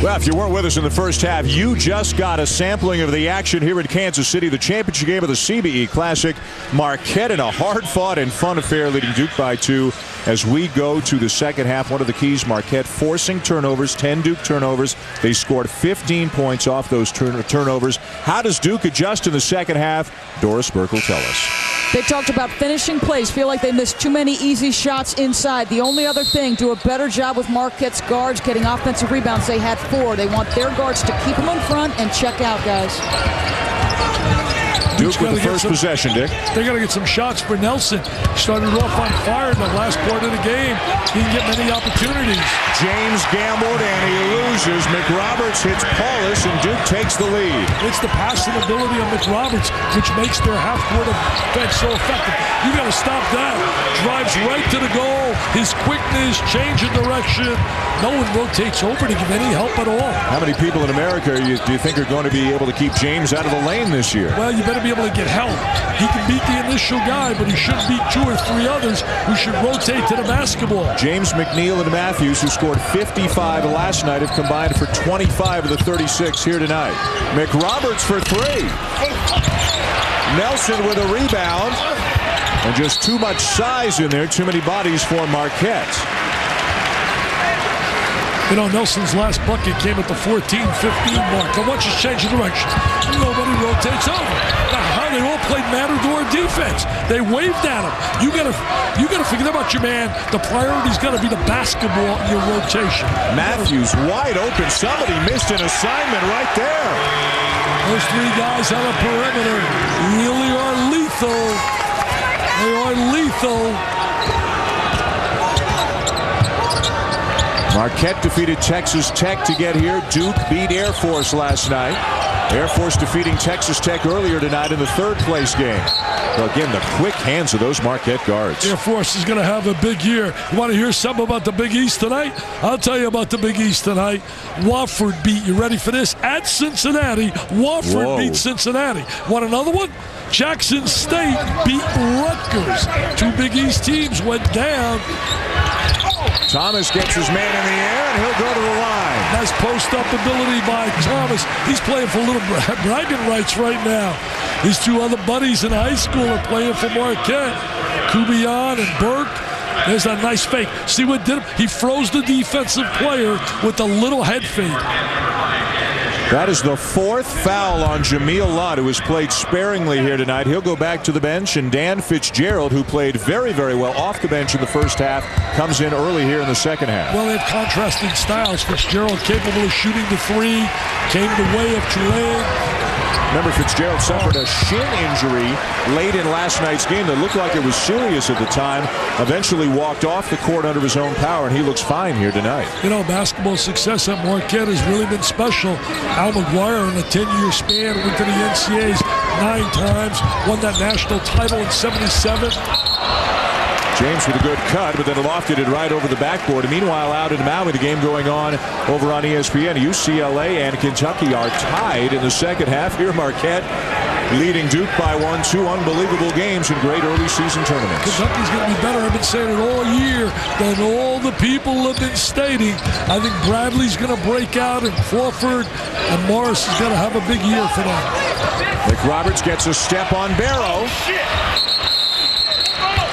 Well, if you weren't with us in the first half, you just got a sampling of the action here in Kansas City, the championship game of the CBE Classic. Marquette in a hard-fought and fun affair, leading Duke by 2 as we go to the second half. One of the keys, Marquette forcing turnovers, 10 Duke turnovers. They scored 15 points off those turnovers. How does Duke adjust in the second half? Doris Burke will tell us. They talked about finishing plays. Feel like they missed too many easy shots inside. The only other thing, do a better job with Marquette's guards getting offensive rebounds. They had 4. They want their guards to keep them in front and check out, guys. Duke with the first possession, Dick. They got to get some shots for Nelson. Started off on fire in the last part of the game. He didn't get many opportunities. James gambled and he loses. McRoberts hits Paulus and Duke takes the lead. It's the passing ability of McRoberts which makes their half-court offense so effective. You got to stop that. Drives right to the goal. His quickness, change of direction. No one rotates over to give any help at all. How many people in America do you think are going to be able to keep James out of the lane this year? Well, you better be be able to get help. He can beat the initial guy, but he shouldn't beat 2 or 3 others who should rotate to the basketball. James McNeil and Matthews, who scored 55 last night, have combined for 25 of the 36 here tonight. McRoberts for 3. Nelson with a rebound. And just too much size in there, too many bodies for Marquette. You know, Nelson's last bucket came at the 14-15 mark. Now watch us change the direction. Nobody rotates over. Now, how they all played Matador defense. They waved at him. You gotta forget about your man. The priority's gotta be the basketball in your rotation. Matthews wide open. Somebody missed an assignment right there. Those 3 guys on the perimeter really are lethal. They are lethal. Marquette defeated Texas Tech to get here. Duke beat Air Force last night. Air Force defeating Texas Tech earlier tonight in the 3rd place game. Well, again, the quick hands of those Marquette guards. Air Force is going to have a big year. You want to hear something about the Big East tonight? I'll tell you about the Big East tonight. Wofford beat, you ready for this? At Cincinnati, Wofford beat Cincinnati. Want another one? Jackson State beat Rutgers. 2 Big East teams went down. Thomas gets his man in the air, and he'll go to the line. Nice post-up ability by Thomas. He's playing for little bragging rights right now. His 2 other buddies in high school are playing for Marquette. Kubian and Burke. There's that nice fake. See what did him? He froze the defensive player with a little head fake. That is the 4th foul on Jameel Lott, who has played sparingly here tonight. He'll go back to the bench, and Dan Fitzgerald, who played very, very well off the bench in the first half, comes in early here in the second half. Well, they have contrasting styles. Fitzgerald capable of shooting the 3, came the way of Tulane. Remember, Fitzgerald suffered a shin injury late in last night's game that looked like it was serious at the time. Eventually walked off the court under his own power, and he looks fine here tonight. You know, basketball success at Marquette has really been special. Al McGuire, in a 10-year span, went to the NCAAs 9 times, won that national title in '77. James with a good cut, but then lofted it right over the backboard. And meanwhile, out in Maui, the game going on over on ESPN. UCLA and Kentucky are tied in the second half. Here, Marquette leading Duke by 1. 2 unbelievable games in great early season tournaments. Kentucky's going to be better. I've been saying it all year than all the people have been stating. I think Bradley's going to break out, and Crawford and Morris is going to have a big year for them. McRoberts gets a step on Barrow.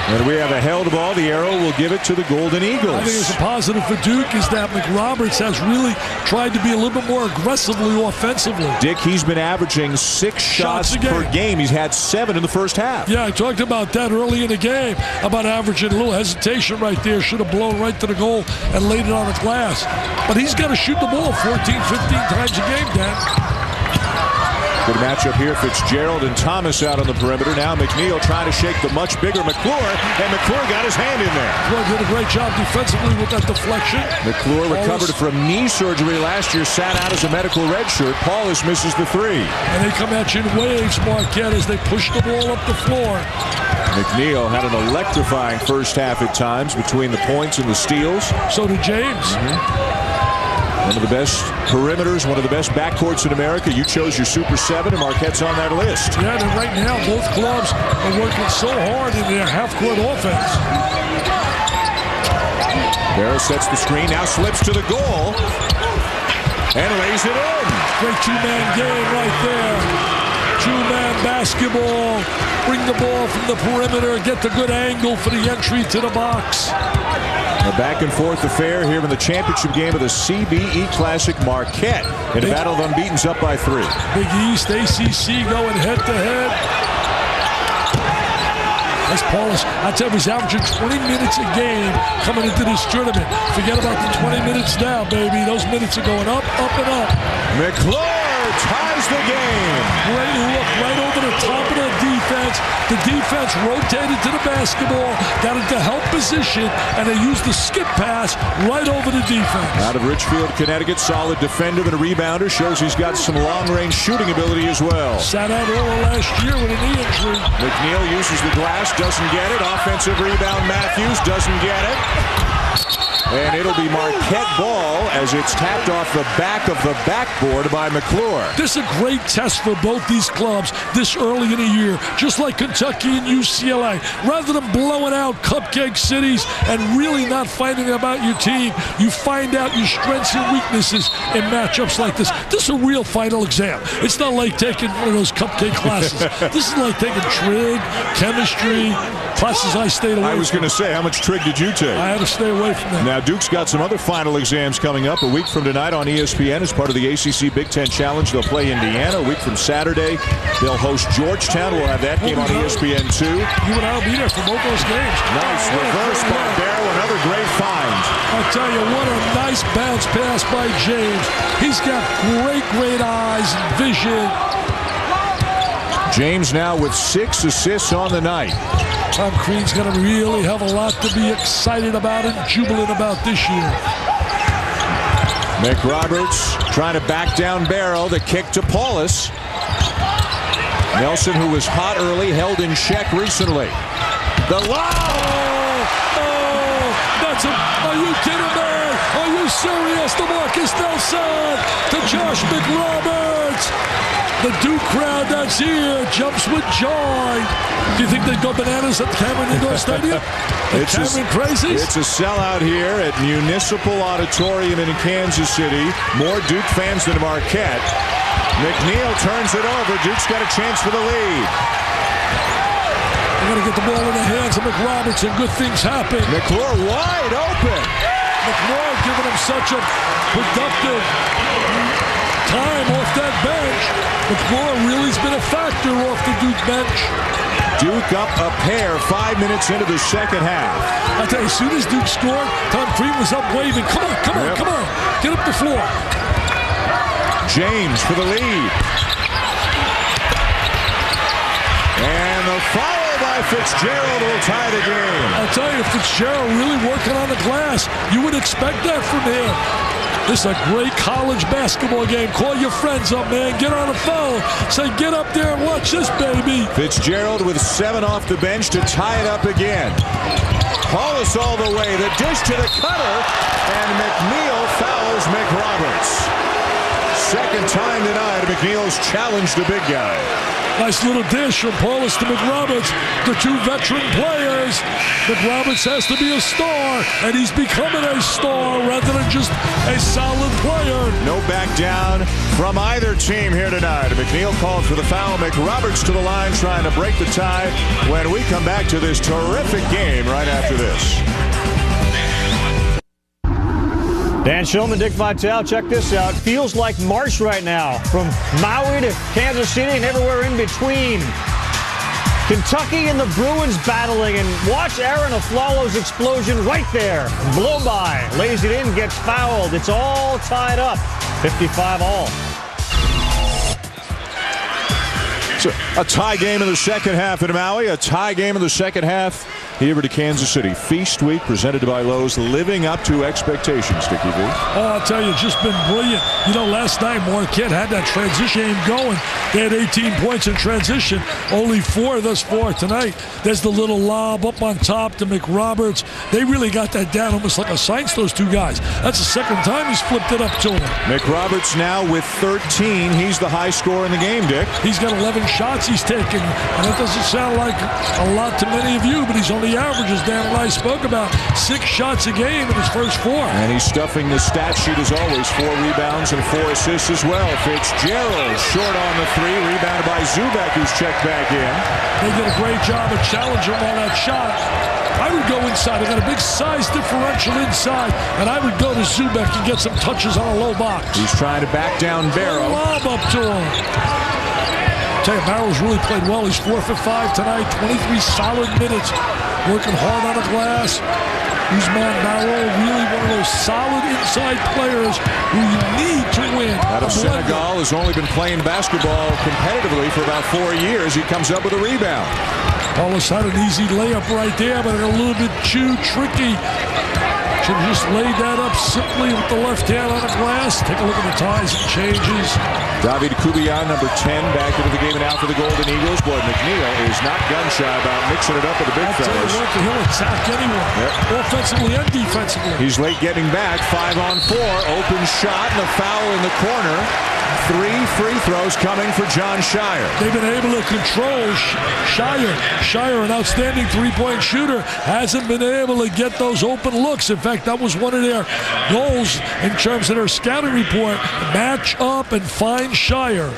And we have a held ball. The arrow will give it to the Golden Eagles. I think it's a positive for Duke is that McRoberts has really tried to be a little bit more aggressively offensively. Dick, he's been averaging 6 shots per game. He's had 7 in the first half. Yeah, I talked about that early in the game, about averaging a little hesitation right there. Should have blown right to the goal and laid it on the glass. But he's got to shoot the ball 14, 15 times a game, Dan. Good matchup here. Fitzgerald and Thomas out on the perimeter. Now McNeil trying to shake the much bigger McClure, and McClure got his hand in there. Well, did a great job defensively with that deflection. McClure recovered from knee surgery last year, sat out as a medical redshirt. Paulus misses the 3. And they come at you in waves, Marquette, as they push the ball up the floor. McNeil had an electrifying first half at times between the points and the steals. So did James. One of the best perimeters, one of the best backcourts in America. You chose your Super 7, and Marquette's on that list. Yeah, and right now both clubs are working so hard in their half-court offense. Barrow sets the screen, now slips to the goal, and lays it in. Great 2-man game right there. 2-man basketball. Bring the ball from the perimeter, get the good angle for the entry to the box. A back-and-forth affair here in the championship game of the CBE Classic. Marquette in a battle of unbeatens up by 3. Big East, ACC going head-to-head. As Paulus, I tell you, he's averaging 20 minutes a game coming into this tournament. Forget about the 20 minutes now, baby. Those minutes are going up, up, and up. McClure ties the game. Great look right over the top of the defense. The defense rotated to the basketball, got into help position, and they used the skip pass right over the defense. Out of Richfield, Connecticut, solid defender and a rebounder. Shows he's got some long-range shooting ability as well. Sat out all of last year with a knee injury. McNeil uses the glass, doesn't get it. Offensive rebound, Matthews doesn't get it. And it'll be Marquette ball as it's tapped off the back of the backboard by McClure. This is a great test for both these clubs this early in the year, just like Kentucky and UCLA. Rather than blowing out cupcake cities and really not finding about your team, you find out your strengths and weaknesses in matchups like this. This is a real final exam. It's not like taking one of those cupcake classes. This is like taking trig, chemistry, classes I stayed away from. I was going to say, how much trig did you take? I had to stay away from that. Now, Duke's got some other final exams coming up a week from tonight on ESPN as part of the ACC Big Ten Challenge. They'll play Indiana. A week from Saturday, they'll host Georgetown. We'll have that game on ESPN2. You and I will be there for both those games. Nice reverse by Barrow. Another great find. I'll tell you, what a nice bounce pass by James. He's got great eyes and vision. James now with 6 assists on the night. Tom Crean's going to really have a lot to be excited about and jubilant about this year. McRoberts trying to back down Barrow. The kick to Paulus. Nelson, who was hot early, held in check recently. The lob! That's a... Are you kidding me? Are you serious? To Marcus Nelson, to Josh McRoberts. The Duke crowd that's here jumps with joy. Do you think they'd go bananas at Cameron Indoor Stadium? Cameron crazies? It's a sellout here at Municipal Auditorium in Kansas City. More Duke fans than Marquette. McNeil turns it over. Duke's got a chance for the lead. They're going to get the ball in the hands of McRoberts and good things happen. McClure wide open. McClure giving him such a productive time off that bench. McClure really's been a factor off the Duke bench. Duke up a pair 5 minutes into the second half. I tell you, as soon as Duke scored, Tom Crean was up waving. Come on. Get up the floor. James for the lead. And the foul by Fitzgerald will tie the game. I'll tell you, Fitzgerald really working on the glass. You would expect that from him. This is a great college basketball game. Call your friends up, man. Get on the phone. Say, get up there and watch this, baby. Fitzgerald with 7 off the bench to tie it up again. Paulus all the way. The dish to the cutter. And McNeil fouls McRoberts. Second time tonight, McNeil's challenged the big guy. Nice little dish from Paulus to McRoberts, the two veteran players. McRoberts has to be a star, and he's becoming a star rather than just a solid player. No back down from either team here tonight. McNeil called for the foul. McRoberts to the line trying to break the tie when we come back to this terrific game right after this. Dan Shulman, Dick Vitale, check this out. Feels like March right now, from Maui to Kansas City and everywhere in between. Kentucky and the Bruins battling, and watch Aaron Aflalo's explosion right there. Blow by, lays it in, gets fouled. It's all tied up, 55 all. So a tie game in the second half in Maui, a tie game in the second half here to Kansas City. Feast week presented by Lowe's, living up to expectations, Dickie V. Oh, I'll tell you, it's just been brilliant. You know, last night Marquette had that transition game going. They had 18 points in transition, only 4 thus far tonight. There's the little lob up on top to McRoberts. They really got that down almost like a science, those two guys. That's the second time he's flipped it up to him. McRoberts now with 13. He's the high scorer in the game, Dick. He's got 11 shots he's taken, and that doesn't sound like a lot to many of you, but he's on the averages Dan and I spoke about. 6 shots a game in his first 4. And he's stuffing the stat sheet as always. 4 rebounds and 4 assists as well. Fitzgerald short on the 3, rebounded by Zubek, who's checked back in. They did a great job of challenging him on that shot. I would go inside. I got a big size differential inside, and I would go to Zubek and get some touches on a low box. He's trying to back down Barrow. Lob up to him. I tell you, Barrow's really played well. He's 4 for 5 tonight, 23 solid minutes, working hard on the glass. Usman Barrow, really one of those solid inside players who you need to win. Out of Senegal, has only been playing basketball competitively for about 4 years. He comes up with a rebound. Paulus had an easy layup right there, but a little bit too tricky. Should have just laid that up simply with the left hand on the glass. Take a look at the ties and changes. David Kubian, number 10, back into the game and out for the Golden Eagles. Boy, McNeil is not gun-shy about mixing it up with the big fellas. He'll attack anyone, offensively and defensively. He's late getting back, 5-on-4, open shot, and a foul in the corner. 3 free throws coming for John Shire. They've been able to control Shire. Shire, an outstanding three-point shooter, hasn't been able to get those open looks. In fact, that was one of their goals in terms of their scouting report. Match up and find Shire.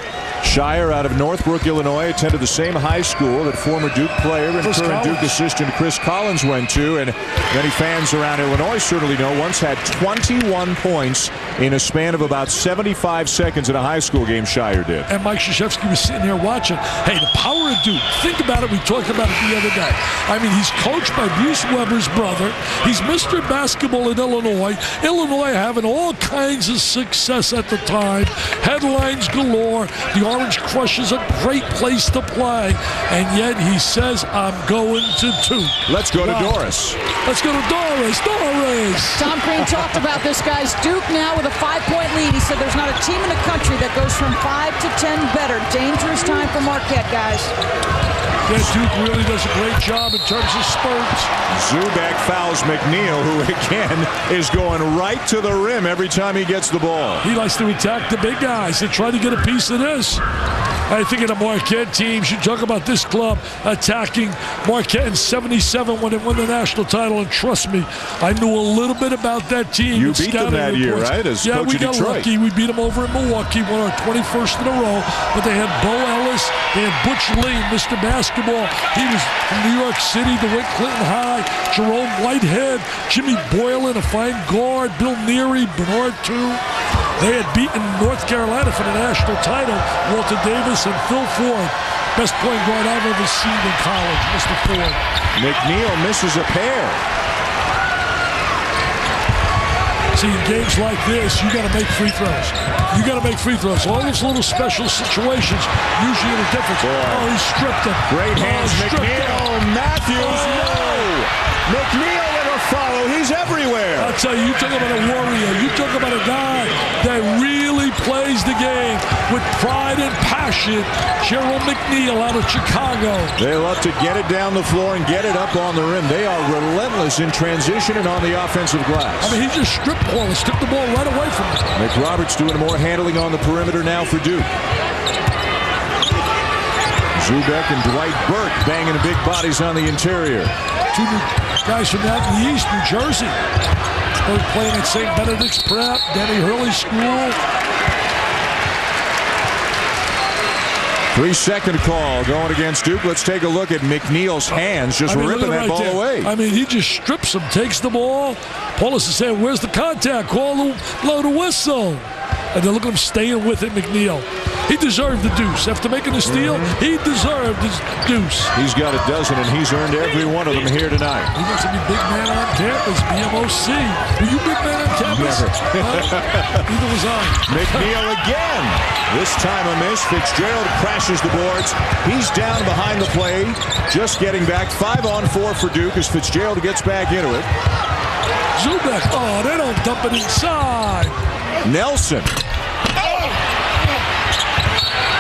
Shire out of Northbrook, Illinois, attended the same high school that former Duke player and current Duke assistant Chris Collins went to, and many fans around Illinois certainly know once had 21 points in a span of about 75 seconds in a high school game. Shire did. And Mike Krzyzewski was sitting here watching. Hey, the power of Duke. Think about it. We talked about it the other day. I mean, he's coached by Bruce Weber's brother. He's Mr. Basketball in Illinois. Illinois having all kinds of success at the time. Headlines galore. The Orange Crush is a great place to play, and yet he says, I'm going to Duke. Let's go to Doris. Let's go to Doris. Doris! Tom Green talked about this, guys. Duke now with a 5-point lead. He said there's not a team in the country that goes from 5 to 10 better. Dangerous time for Marquette, guys. Yeah, Duke really does a great job in terms of spurts. Zubak fouls McNeil, who again is going right to the rim every time he gets the ball. He likes to attack the big guys and try to get a piece of this. I think of the Marquette teams. You talk about this club attacking Marquette in '77 when they won the national title, and trust me, I knew a little bit about that team. You beat them that year, right? As yeah, coach we got Detroit. lucky. We beat them over in Milwaukee, won our 21st in a row. But they had Bo Ellis, they had Butch Lee, Mr. Basketball. He was from New York City, the went Clinton High, Jerome Whitehead, Jimmy Boylan, a fine guard, Bill Neary, Bernard too. They had beaten North Carolina for the national title, Walter Davis and Phil Ford. Best point guard I've ever seen in college, Mr. Ford. McNeil misses a pair. See, in games like this, you got to make free throws. You got to make free throws. All those little special situations usually are the difference. Oh, he stripped him. Great hands, McNeil. Matthews, no! McNeil never follow. He's everywhere. I'll tell you, you talk about a warrior. You talk about a guy that really plays the game with pride and passion. Gerald McNeil out of Chicago. They love to get it down the floor and get it up on the rim. They are relentless in transition and on the offensive glass. I mean, he just stripped Wallace, took the ball right away from him. McRoberts doing more handling on the perimeter now for Duke. Zubek and Dwight Burke banging the big bodies on the interior. Two guys from out in the East, New Jersey. Both playing at St. Benedict's Prep, Denny Hurley School. 3-second call going against Duke. Let's take a look at McNeil's hands, just ripping that ball away. I mean, he just strips him, takes the ball. Paulus is saying, where's the contact? Blow the whistle. And then look at him staying with it, McNeil. He deserved the deuce. After making the steal, he deserved his deuce. He's got a dozen, and he's earned every one of them here tonight. He wants to be big man on campus, BMOC. Were you big man on campus? Never. Neither was I. McNeil again. This time a miss. Fitzgerald crashes the boards. He's down behind the play, just getting back. 5-on-4 for Duke as Fitzgerald gets back into it. Zubek. Oh, they don't dump it inside. Nelson.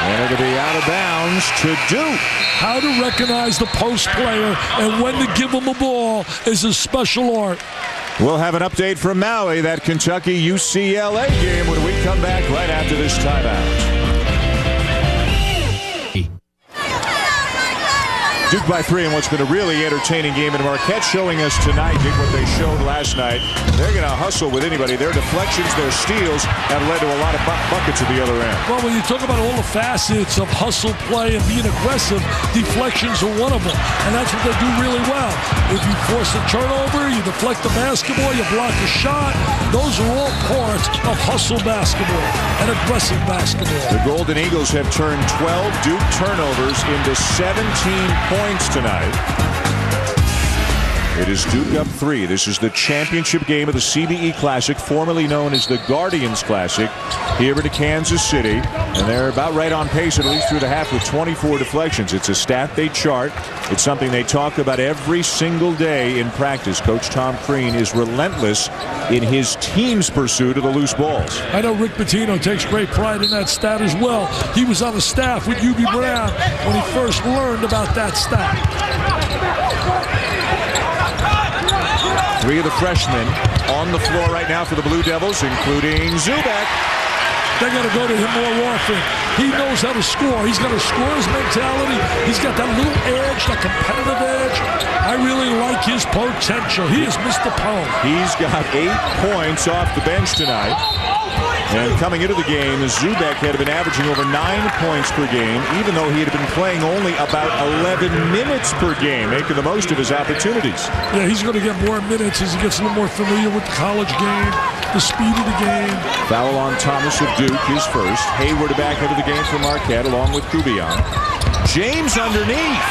And it'll be out of bounds to Duke. How to recognize the post player and when to give him a ball is a special art. We'll have an update from Maui, that Kentucky-UCLA game, when we come back right after this timeout. Duke by 3 in what's been a really entertaining game, and Marquette showing us tonight did what they showed last night. They're going to hustle with anybody. Their deflections, their steals have led to a lot of buckets at the other end. Well, when you talk about all the facets of hustle play and being aggressive, deflections are one of them, and that's what they do really well. If you force a turnover, you deflect the basketball, you block a shot, those are all parts of hustle basketball and aggressive basketball. The Golden Eagles have turned 12 Duke turnovers into 17 points tonight. It is Duke up 3. This is the championship game of the CBE Classic, formerly known as the Guardians Classic, here in Kansas City. And they're about right on pace, at least through the half, with 24 deflections. It's a stat they chart. It's something they talk about every single day in practice. Coach Tom Crean is relentless in his team's pursuit of the loose balls. I know Rick Pitino takes great pride in that stat as well. He was on the staff with UB Brown when he first learned about that stat. 3 of the freshmen on the floor right now for the Blue Devils, including Zubak. They got to go to him more often. He knows how to score. He's got a scorer's mentality. He's got that little edge, that competitive edge. I really like his potential. He is Mr. Poe. He's got 8 points off the bench tonight. And coming into the game, Zubak had been averaging over 9 points per game, even though he had been playing only about 11 minutes per game, making the most of his opportunities. Yeah, he's going to get more minutes as he gets a little more familiar with the college game, the speed of the game. Foul on Thomas of Duke, his first. Hayward back into the game for Marquette, along with Kubian. James underneath.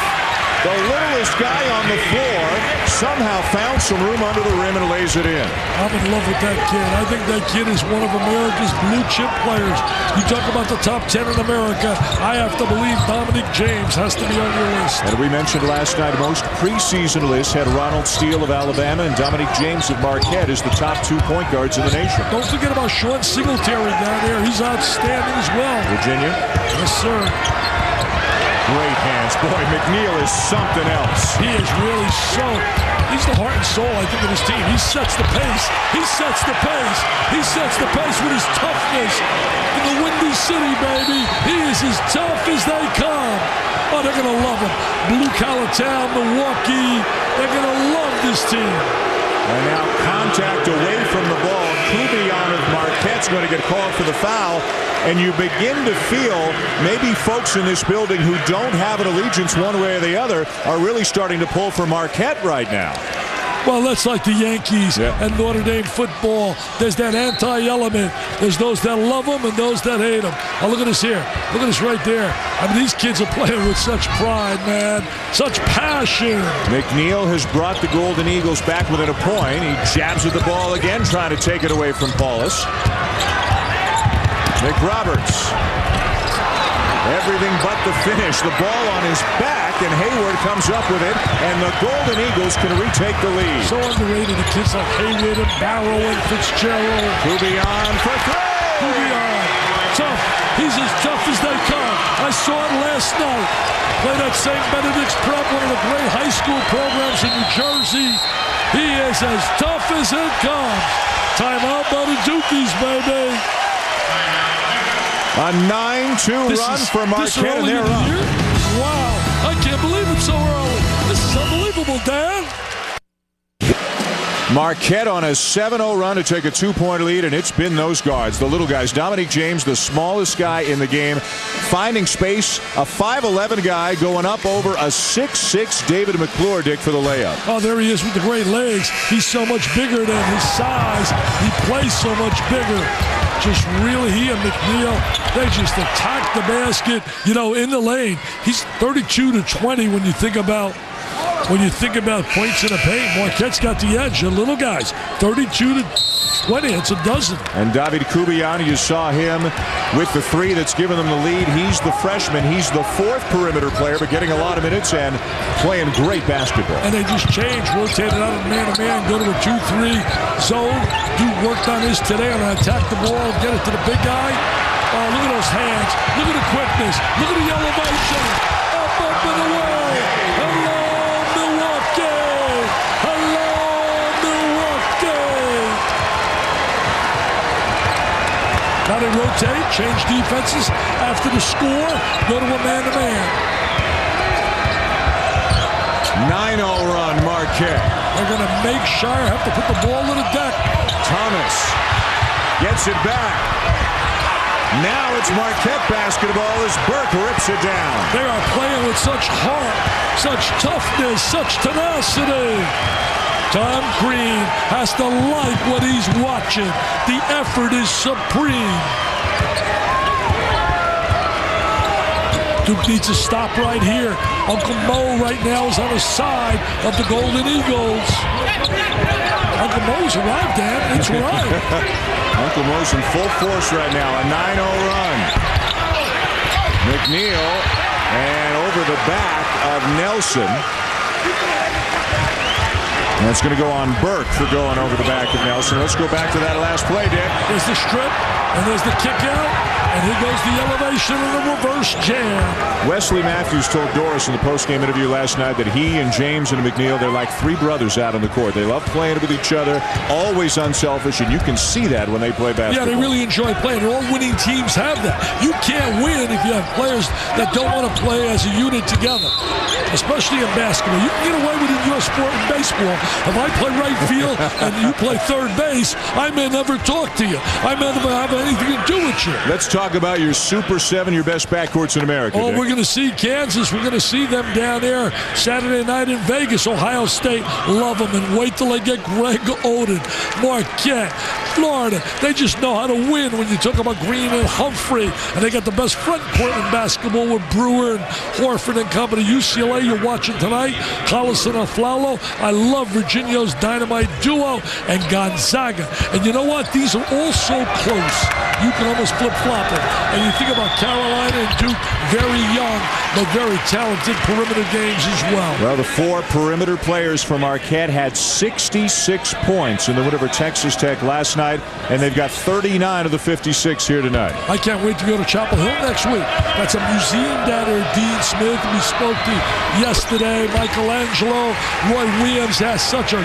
The littlest guy on the floor somehow found some room under the rim and lays it in. I'm in love with that kid. I think that kid is one of America's blue chip players. You talk about the top 10 in America, I have to believe Dominic James has to be on your list. And we mentioned last night, most preseason lists had Ronald Steele of Alabama and Dominic James of Marquette as the top 2 point guards in the nation. Don't forget about Sean Singletary down there. He's outstanding as well. Virginia? Yes, sir. Great hands. Boy, McNeil is something else. He is really he's the heart and soul, I think, of his team. He sets the pace. He sets the pace. He sets the pace with his toughness. In the Windy City, baby, he is as tough as they come. Oh, they're going to love him. Blue collar town, Milwaukee. They're going to love this team. And now contact away from the ball. Kubian of Marquette's going to get called for the foul. And you begin to feel maybe folks in this building who don't have an allegiance one way or the other are really starting to pull for Marquette right now. Well, that's like the Yankees and Notre Dame football. There's that anti-element. There's those that love them and those that hate them. Oh, look at this here. Look at this right there. I mean, these kids are playing with such pride, man. Such passion. McNeil has brought the Golden Eagles back within a point. He jabs at the ball again, trying to take it away from Paulus. McRoberts. Everything but the finish. The ball on his back, and Hayward comes up with it, and the Golden Eagles can retake the lead. So underrated, the kids like Hayward and Barrow and Fitzgerald. Kubian for 3. Kubian, tough. He's as tough as they come. I saw it last night. Played at St. Benedict's Prep, one of the great high school programs in New Jersey. He is as tough as it comes. Timeout by the Dukies, baby. A 9-2 run for Marquette, and they're up. Wow, I can't believe it so early. This is unbelievable, Dan. Marquette on a 7-0 run to take a 2-point lead, and it's been those guards, the little guys. Dominic James, the smallest guy in the game, finding space. A 5'11 guy going up over a 6'6 David McClure, Dick, for the layup. Oh, there he is with the great legs. He's so much bigger than his size. He plays so much bigger. Just really, he and McNeil, they just attack the basket, you know, in the lane. He's 32-20 when you think about points in the paint. Marquette's got the edge. The little guys, 32-20. It's a dozen. And David Kubian, you saw him with the 3 that's given them the lead. He's the freshman. He's the 4th perimeter player, but getting a lot of minutes and playing great basketball. And they just changed, rotated out of man-to-man, go to a 2-3 zone. Duke worked on this today on an attack the ball, get it to the big guy. Oh, look at those hands. Look at the quickness. Look at the elevation. Up and away. Hello, Milwaukee. Hello, Milwaukee. Now they rotate, change defenses after the score, go to a man-to-man. 9-0 run, Marquette. They're going to make Shire have to put the ball in the deck. Thomas gets it back. Now it's Marquette basketball as Burke rips it down. They are playing with such heart, such toughness, such tenacity. Tom Crean has to like what he's watching. The effort is supreme. Duke needs to stop right here. Uncle Mo right now is on the side of the Golden Eagles. Uncle Mo's arrived, Dan. It's arrived. Uncle Mo's in full force right now. A 9-0 run. McNeil, and over the back of Nelson. And it's going to go on Burke for going over the back of Nelson. Let's go back to that last play, Dick. There's the strip, and there's the kick out. And here goes the elevation and the reverse jam. Wesley Matthews told Doris in the postgame interview last night that he and James and McNeil, they're like three brothers out on the court. They love playing with each other, always unselfish, and you can see that when they play basketball. Yeah, they really enjoy playing. All winning teams have that. You can't win if you have players that don't want to play as a unit together, especially in basketball. You can get away with it in your sport in baseball. If I play right field and you play third base, I may never talk to you. I may never have anything to do with you. Let's talk about your Super 7, your best backcourts in America. Oh, Dick. we're going to see Kansas. We're going to see them down there Saturday night in Vegas. Ohio State, love them. And wait till they get Greg Oden. Marquette, Florida. They just know how to win when you talk about Green and Humphrey. And they got the best front court in basketball with Brewer and Horford and company. UCLA, you're watching tonight. Collison and Flalo. I love Virginia's dynamite duo and Gonzaga. And you know what? These are all so close. You can almost flip-flop them. And you think about Carolina and Duke, very young, but very talented perimeter games as well. Well, the four perimeter players from Marquette had 66 points in the win over Texas Tech last night, and they've got 39 of the 56 here tonight. I can't wait to go to Chapel Hill next week. That's a museum down there. Dean Smith, we spoke to yesterday. Michelangelo, Roy Williams has such a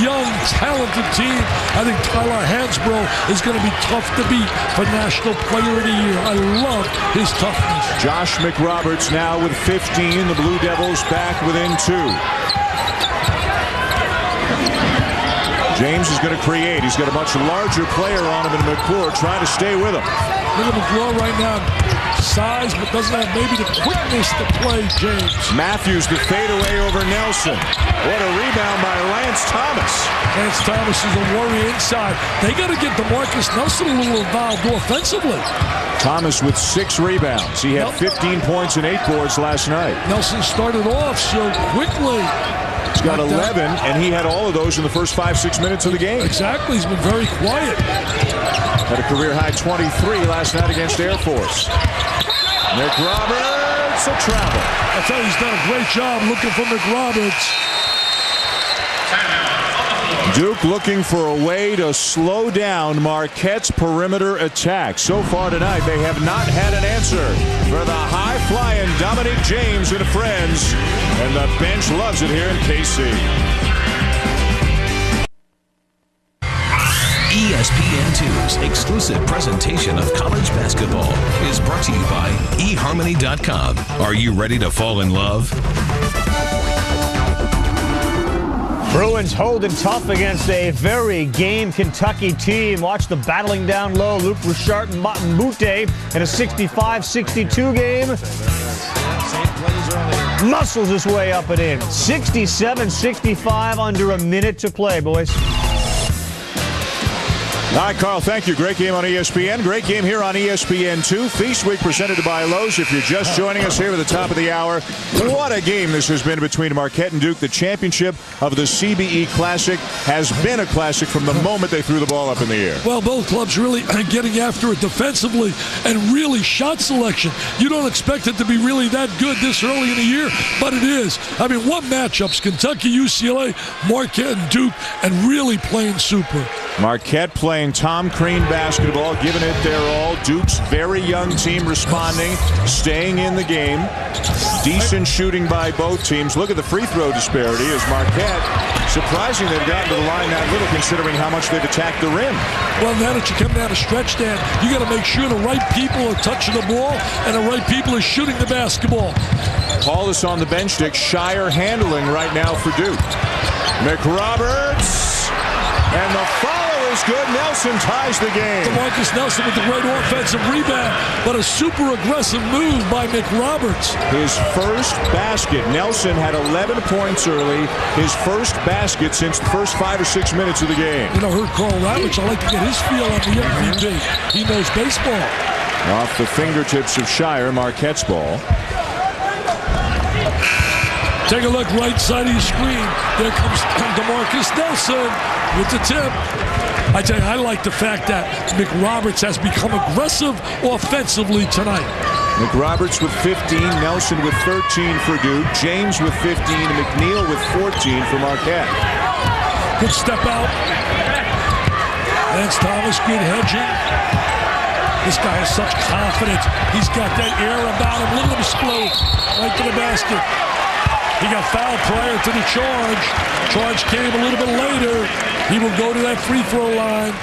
young, talented team. I think Tyler Hansbrough is going to be tough to beat for National Player of the Year. I love his toughness. Josh McRoberts now with 15. The Blue Devils back within 2. James is going to create. He's got a much larger player on him in McClure, trying to stay with him. Look at McClure right now. Size, but doesn't have maybe the quickness to play James. Matthews, the fadeaway over Nelson. What a rebound by Lance Thomas. Lance Thomas is a warrior inside. They got to get DeMarcus Nelson a little involved offensively. Thomas with 6 rebounds. He had 15 points and 8 boards last night. Nelson started off so quickly. He's got 11, and he had all of those in the first 5-6 minutes of the game. Exactly. He's been very quiet. Had a career-high 23 last night against Air Force. McRoberts, a travel. I tell you, he's done a great job looking for McRoberts. Duke looking for a way to slow down Marquette's perimeter attack. So far tonight, they have not had an answer for the high-flying Dominic James and friends. And the bench loves it here in KC. ESPN2's exclusive presentation of college basketball is brought to you by eHarmony.com. Are you ready to fall in love? Bruins holding tough against a very game Kentucky team. Watch the battling down low. Luke Richard and Martin Butte in a 65-62 game. Muscles his way up and in. 67-65 under a minute to play, boys. All right, Carl, thank you. Great game on ESPN. Great game here on ESPN2. Feast Week presented by Lowe's. If you're just joining us here at the top of the hour, what a game this has been between Marquette and Duke. The championship of the CBE Classic has been a classic from the moment they threw the ball up in the air. Well, both clubs really getting after it defensively and really shot selection. You don't expect it to be really that good this early in the year, but it is. I mean, what matchups? Kentucky, UCLA, Marquette, and Duke, and really playing super. Marquette playing Tom Crean basketball, giving it their all. Duke's very young team responding, staying in the game. Decent shooting by both teams. Look at the free throw disparity as Marquette, surprising they've gotten to the line that little considering how much they've attacked the rim. Well, now that you come down to stretch, Dan, you got to make sure the right people are touching the ball and the right people are shooting the basketball. Paulus on the bench stick. Shire handling right now for Duke. McRoberts. And the follow is good. Nelson ties the game. DeMarcus Nelson with the great offensive rebound, but a super aggressive move by McRoberts. His first basket. Nelson had 11 points early. His first basket since the first 5 or 6 minutes of the game. You know, heard Carl Ravitch. I like to get his feel on the MVP. He knows baseball. Off the fingertips of Shire, Marquette's ball. Take a look right side of your screen. There comes DeMarcus Nelson with the tip. I tell you, I like the fact that McRoberts has become aggressive offensively tonight. McRoberts with 15, Nelson with 13 for Duke, James with 15, and McNeil with 14 for Marquette. Good step out. Lance Thomas, good hedging. This guy has such confidence. He's got that air about him. Look at him explode right to the basket. He got fouled prior to the charge. Charge came a little bit later. He will go to that free throw line.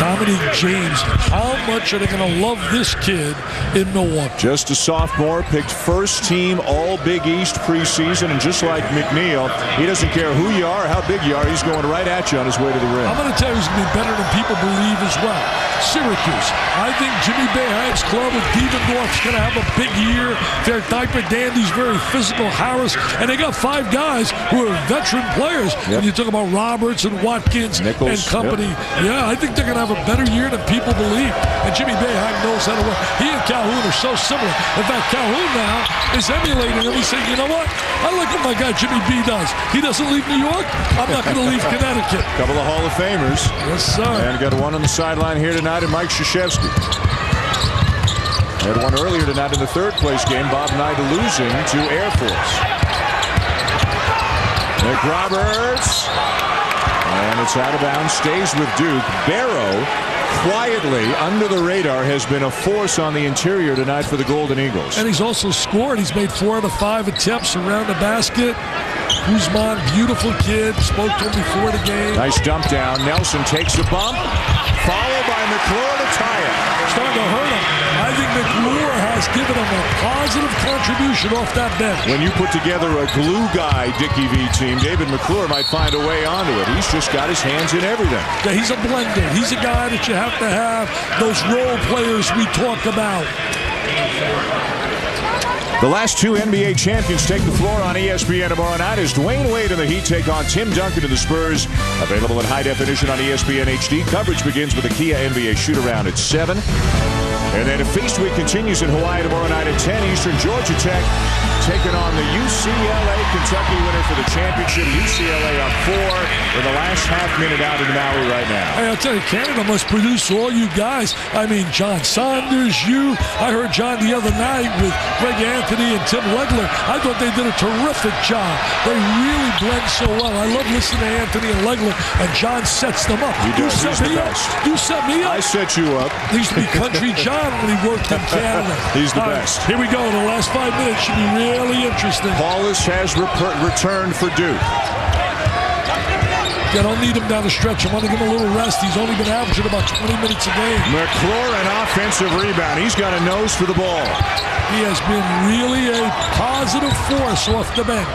Dominique James, how much are they going to love this kid in Milwaukee? Just a sophomore, picked first team all Big East preseason, and just like McNeil, he doesn't care who you are or how big you are, he's going right at you on his way to the rim. I'm going to tell you he's going to be better than people believe as well. Syracuse, I think Jimmy Boeheim's club with Devendorf's going to have a big year. Their diaper dandies, very physical. Harris, and they got 5 guys who are veteran players. When you talk about Roberts and Watkins Nichols, and company, I think they're going to have a better year than people believe. And Jimmy Boeheim knows how to work. He and Calhoun are so similar. In fact, Calhoun now is emulating him. He's saying, you know what? I like what my guy Jimmy B does. He doesn't leave New York. I'm not going to leave Connecticut. Couple of Hall of Famers. Yes, sir. And got one on the sideline here tonight, and Mike Krzyzewski. Had one earlier tonight in the third-place game. Bob Knight losing to Air Force. McRoberts. And it's out of bounds. Stays with Duke. Barrow, quietly, under the radar, has been a force on the interior tonight for the Golden Eagles. And he's also scored. He's made 4 out of 5 attempts around the basket. Guzman, beautiful kid. Spoke to him before the game. Nice dump down. Nelson takes a bump. Followed by McClure to tie it. Starting to hurt him. I think McClure has given him a positive contribution off that bench. When you put together a glue guy Dickie V team, David McClure might find a way onto it. He's just got his hands in everything. Yeah, he's a blender. He's a guy that you have to have, those role players we talk about. The last 2 NBA champions take the floor on ESPN tomorrow night as Dwayne Wade and the Heat take on Tim Duncan and the Spurs. Available in high definition on ESPN HD. Coverage begins with a Kia NBA shoot-around at 7. And then a feast week continues in Hawaii tomorrow night at 10 Eastern. Georgia Tech taking on the UCLA Kentucky winner for the championship. UCLA up 4 in the last half-minute out in Maui right now. Hey, I'll tell you, Canada must produce all you guys. I mean, John Saunders, you. I heard John the other night with Greg Anthony and Tim Legler. I thought they did a terrific job. They really blend so well. I love listening to Anthony and Legler, and John sets them up. He does. He's the best. You set me up. I set you up. He used to be Country John when he worked in Canada. He's the best. Here we go. The last 5 minutes should be really interesting. Paulus has returned for Duke. You don't need him down the stretch. I want to give him a little rest. He's only been averaging about 20 minutes a game. McClure, an offensive rebound. He's got a nose for the ball. He has been really a positive force off the bench.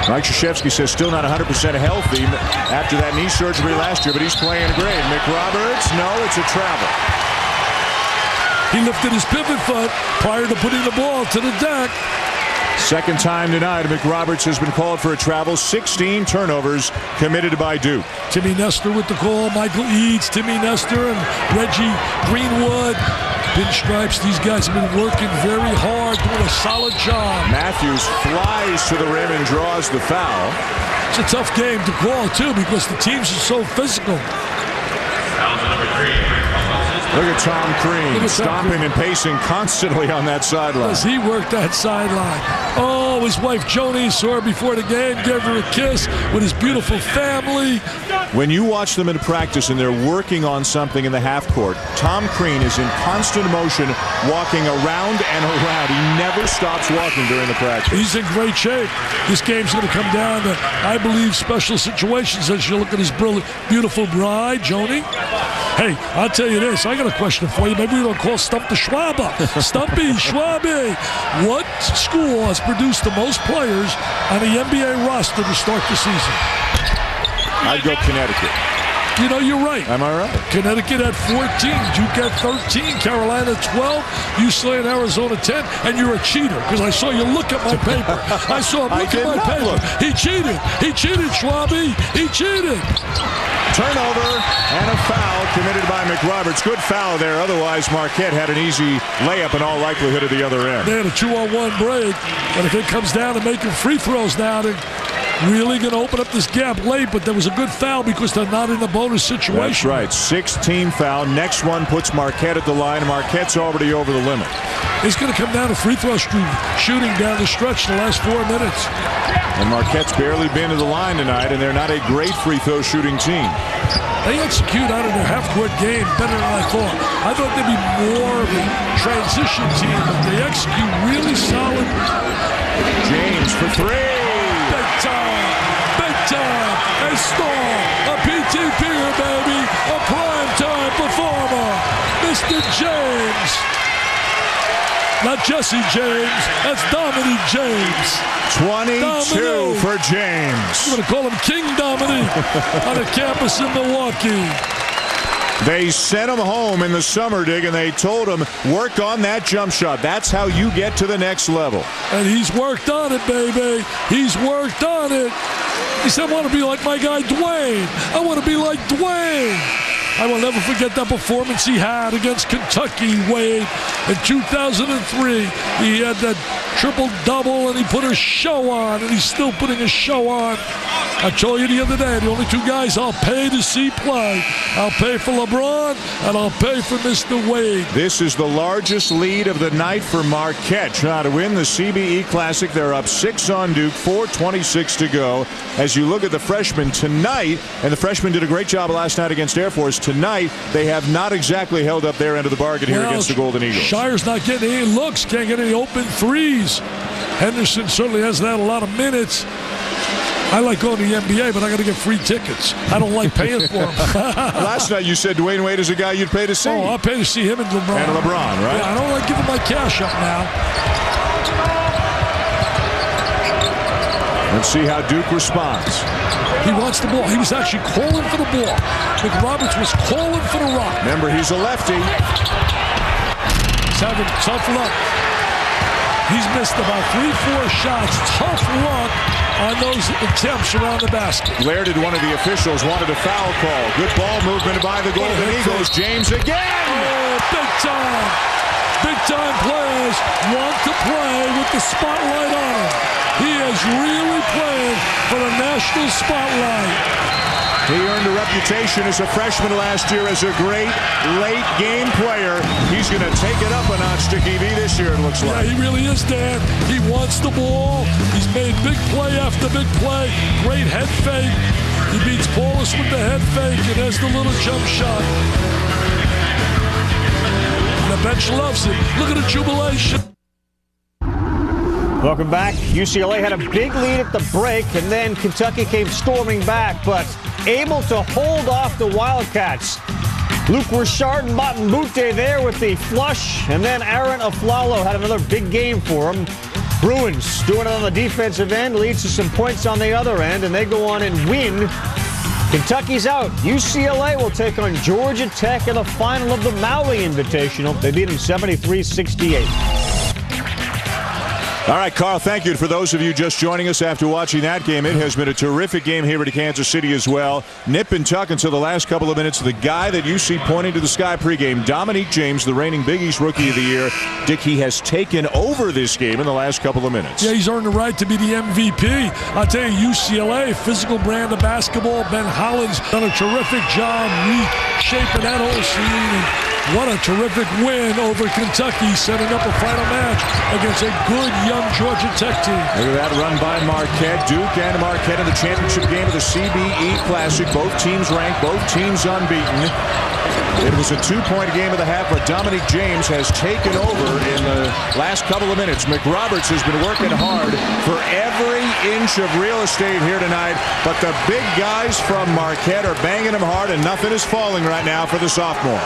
Mike Krzyzewski says still not 100% healthy after that knee surgery last year, but he's playing great. McRoberts, no, it's a travel. He lifted his pivot foot prior to putting the ball to the deck. Second time tonight, McRoberts has been called for a travel. 16 turnovers committed by Duke. Timmy Nestor with the call. Michael Eads, Timmy Nestor, and Reggie Greenwood. Pinstripes, these guys have been working very hard, doing a solid job. Matthews flies to the rim and draws the foul. It's a tough game to call, too, because the teams are so physical. Look at Tom Crean stomping and pacing constantly on that sideline. As he worked that sideline. Oh, his wife Joni saw her before the game, gave her a kiss with his beautiful family. When you watch them in practice and they're working on something in the half court, Tom Crean is in constant motion, walking around and around. He never stops walking during the practice. He's in great shape. This game's going to come down to, I believe, special situations as you look at his beautiful bride, Joni. Hey, I'll tell you this. I got a question for you. Maybe we don't call Stump the Schwab up. Stumpy, Schwabe. What school has produced the most players on the NBA roster to start the season? I'd go Connecticut. You know, you're right. Am I right? Connecticut at 14, Duke at 13, Carolina 12, UCLA and Arizona 10, and you're a cheater because I saw you look at my paper. I saw him look at my paper. He cheated. He cheated, Schwabe. He cheated. Turnover, And a foul committed by McRoberts. Good foul there. Otherwise, Marquette had an easy layup in all likelihood at the other end. They had a 2-on-1 break. But if it comes down to making free throws now, they're really going to open up this gap late. But there was a good foul because they're not in a bonus situation. That's right. 16 foul. Next one puts Marquette at the line. Marquette's already over the limit. It's going to come down to free throw shooting down the stretch the last 4 minutes. And Marquette's barely been to the line tonight, and they're not a great free throw shooting team. They execute out of their half-court game better than I thought. I thought they'd be more of a transition team, but they execute really solid. James for three. Big time. Big time. A star. A PTPer, baby. A primetime performer. Mr. James. Not Jesse James. That's Dominique James. 22 Dominique. for James. I'm going to call him King Dominique on a campus in Milwaukee. They sent him home in the summer, Dig, and they told him, work on that jump shot. That's how you get to the next level. And he's worked on it, baby. He's worked on it. He said, I want to be like my guy Dwayne. I want to be like Dwayne. I will never forget that performance he had against Kentucky, Wade. In 2003, he had that triple-double, and he put a show on, and he's still putting a show on. I told you the other day, the only 2 guys I'll pay to see play. I'll pay for LeBron, and I'll pay for Mr. Wade. This is the largest lead of the night for Marquette. Trying to win the CBE Classic. They're up 6 on Duke, 4:26 to go. As you look at the freshmen tonight, and the freshmen did a great job last night against Air Force, tonight they have not exactly held up their end of the bargain here against the Golden Eagles. Shire's not getting any looks, can't get any open threes. Henderson certainly hasn't had a lot of minutes. I like going to the NBA, but I got to get free tickets. I don't like paying for them. Last night you said Dwayne Wade is a guy you'd pay to see. Oh, I'll pay to see him and LeBron. And LeBron, right? Yeah, I don't like giving my cash up now. Let's see how Duke responds. He wants the ball. He was actually calling for the ball. McRoberts was calling for the rock. Remember, he's a lefty. He's having tough luck. He's missed about 3-4 shots. Tough luck on those attempts around the basket. Glared, one of the officials, wanted a foul call. Good ball movement by the Golden Eagles. James again. Oh, big time. Big time players want to play with the spotlight on him. He is really playing for the national spotlight. He earned a reputation as a freshman last year as a great late game player. He's going to take it up a notch to TV this year, it looks like. Yeah, he really is, Dan. He wants the ball. He's made big play after big play. Great head fake. He beats Paulus with the head fake, and there's the little jump shot. And the bench loves it. Look at the jubilation. Welcome back. UCLA had a big lead at the break, and then Kentucky came storming back, but able to hold off the Wildcats. Luke Richard and Matembute there with the flush, and then Aaron Aflalo had another big game for him. Bruins doing it on the defensive end, leads to some points on the other end, and they go on and win. Kentucky's out. UCLA will take on Georgia Tech in the final of the Maui Invitational. They beat them 73-68. All right, Carl, thank you. For those of you just joining us after watching that game, it has been a terrific game here at Kansas City as well. Nip and tuck until the last couple of minutes. The guy that you see pointing to the sky pregame, Dominique James, the reigning Big East Rookie of the Year. Dick, he has taken over this game in the last couple of minutes. Yeah, he's earned the right to be the MVP. I'll tell you, UCLA, physical brand of basketball. Ben Hollins done a terrific job reshaping that whole scene. What a terrific win over Kentucky, setting up a final match against a good young Georgia Tech team. Look at that run by Marquette. Duke and Marquette in the championship game of the CBE Classic. Both teams ranked, both teams unbeaten. It was a 2-point game of the half, but Dominique James has taken over in the last couple of minutes. McRoberts has been working hard for every inch of real estate here tonight, but the big guys from Marquette are banging him hard, and nothing is falling right now for the sophomore.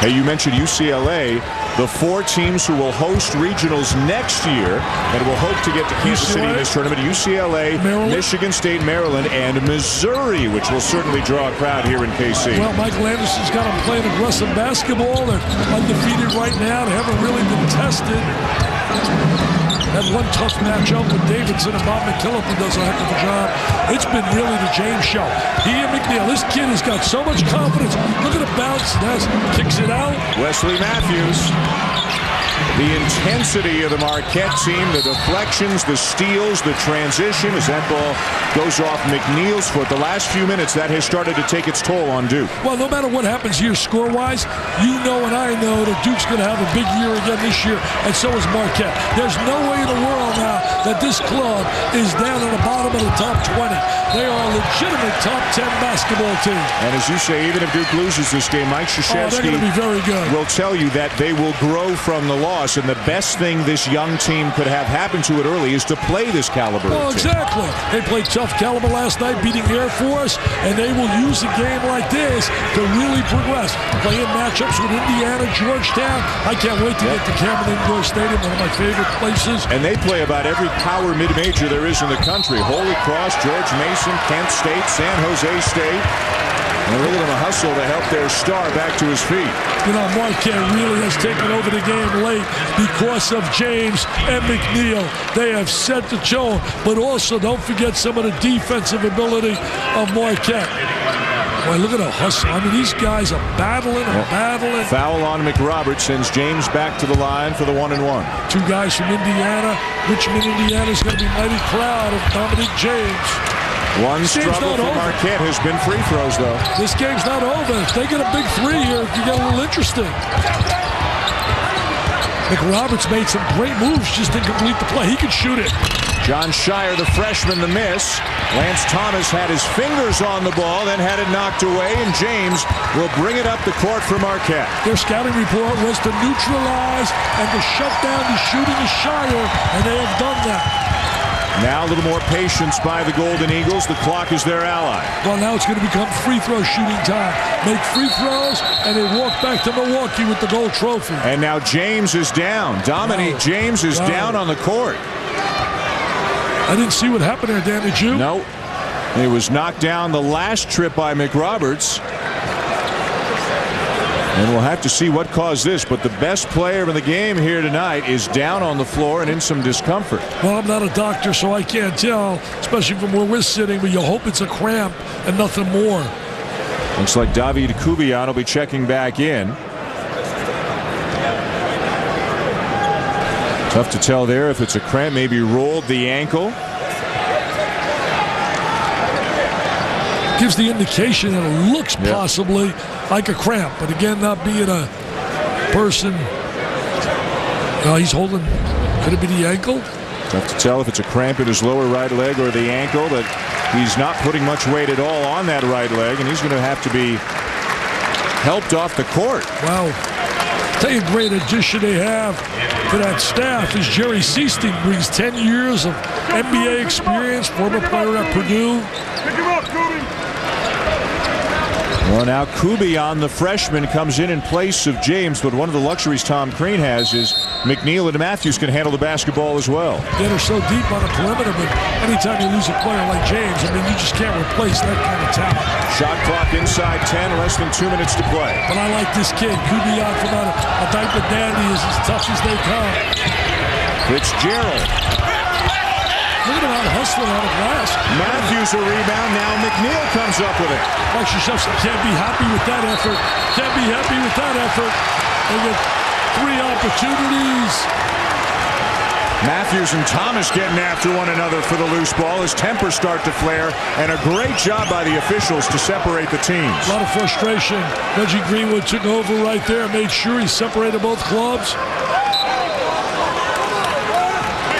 Hey, you mentioned UCLA, the 4 teams who will host regionals next year and will hope to get to Kansas City in this tournament. UCLA, Maryland, Michigan State, Maryland, and Missouri, which will certainly draw a crowd here in KC. Well, Michael Anderson's got them playing aggressive basketball. They're undefeated right now. They haven't really been tested. That one tough matchup with Davidson and Bob McKillop, who does a heck of a job. It's been really the James show. He and McNeil, this kid has got so much confidence. Look at the bounce. Kicks it out. Wesley Matthews. The intensity of the Marquette team, the deflections, the steals, the transition as that ball goes off McNeil's foot. The last few minutes, that has started to take its toll on Duke. Well, no matter what happens here score-wise, you know and I know that Duke's going to have a big year again this year, and so is Marquette. There's no way in the world now that this club is down at the bottom of the top 20. They are a legitimate top 10 basketball team. And as you say, even if Duke loses this game, Mike Krzyzewski they're going to be very good. Will tell you that they will grow from the loss, and the best thing this young team could have happen to it early is to play this caliber. Well, exactly. They played tough caliber last night, beating Air Force, and they will use a game like this to really progress. Playing matchups with Indiana, Georgetown. I can't wait to get to Cameron Indoor Stadium, one of my favorite places. And they play about every power mid-major there is in the country. Holy Cross, George Mason, Kent State, San Jose State. And look at them hustle to help their star back to his feet. You know, Marquette really has taken over the game late because of James and McNeil. They have set the tone, but also don't forget some of the defensive ability of Marquette. Boy, look at the hustle. I mean, these guys are battling and battling. Foul on McRoberts sends James back to the line for the 1-and-1. Two guys from Indiana. Richmond, Indiana is going to be mighty proud of Dominic James. One struggle for Marquette has been free throws, though. This game's not over. If they get a big three here, it can get a little interesting. McRoberts made some great moves, just didn't complete the play. He could shoot it. John Shire, the freshman, the miss. Lance Thomas had his fingers on the ball, then had it knocked away, and James will bring it up the court for Marquette. Their scouting report was to neutralize and to shut down the shooting of Shire, and they have done that. Now a little more patience by the Golden Eagles. The clock is their ally. Well, now it's going to become free throw shooting time. Make free throws, and they walk back to Milwaukee with the gold trophy. And now James is down. Dominique James is down on the court. I didn't see what happened there, Dan. Did you? No. It was knocked down the last trip by McRoberts. And we'll have to see what caused this, but the best player in the game here tonight is down on the floor and in some discomfort. Well, I'm not a doctor, so I can't tell, especially from where we're sitting, but you hope it's a cramp and nothing more. Looks like David Kubian will be checking back in. Tough to tell there if it's a cramp, maybe rolled the ankle. Gives the indication that it looks possibly like a cramp, but again, not being a person. He's holding. Could it be the ankle? Tough to tell if it's a cramp in his lower right leg or the ankle, but he's not putting much weight at all on that right leg, and he's going to have to be helped off the court. Wow. Tell you a great addition they have to that staff is Jerry Seasting. Brings 10 years of NBA experience, former player at Purdue. Pick him up, Kubi. Well, now Kubian, the freshman, comes in place of James, but one of the luxuries Tom Crean has is McNeil and Matthews can handle the basketball as well. They're so deep on the perimeter, but anytime you lose a player like James, I mean, you just can't replace that kind of talent. Shot clock inside 10, less than 2 minutes to play. But I like this kid. Kubian from out a type of dandy is as tough as they come. Fitzgerald. Look at him out hustling out of glass. Matthews a rebound. Now McNeil comes up with it. Mike Krzyzewski can't be happy with that effort. Can't be happy with that effort. They get 3 opportunities. Matthews and Thomas getting after one another for the loose ball. His tempers start to flare, and a great job by the officials to separate the teams. A lot of frustration. Reggie Greenwood took over right there, made sure he separated both clubs.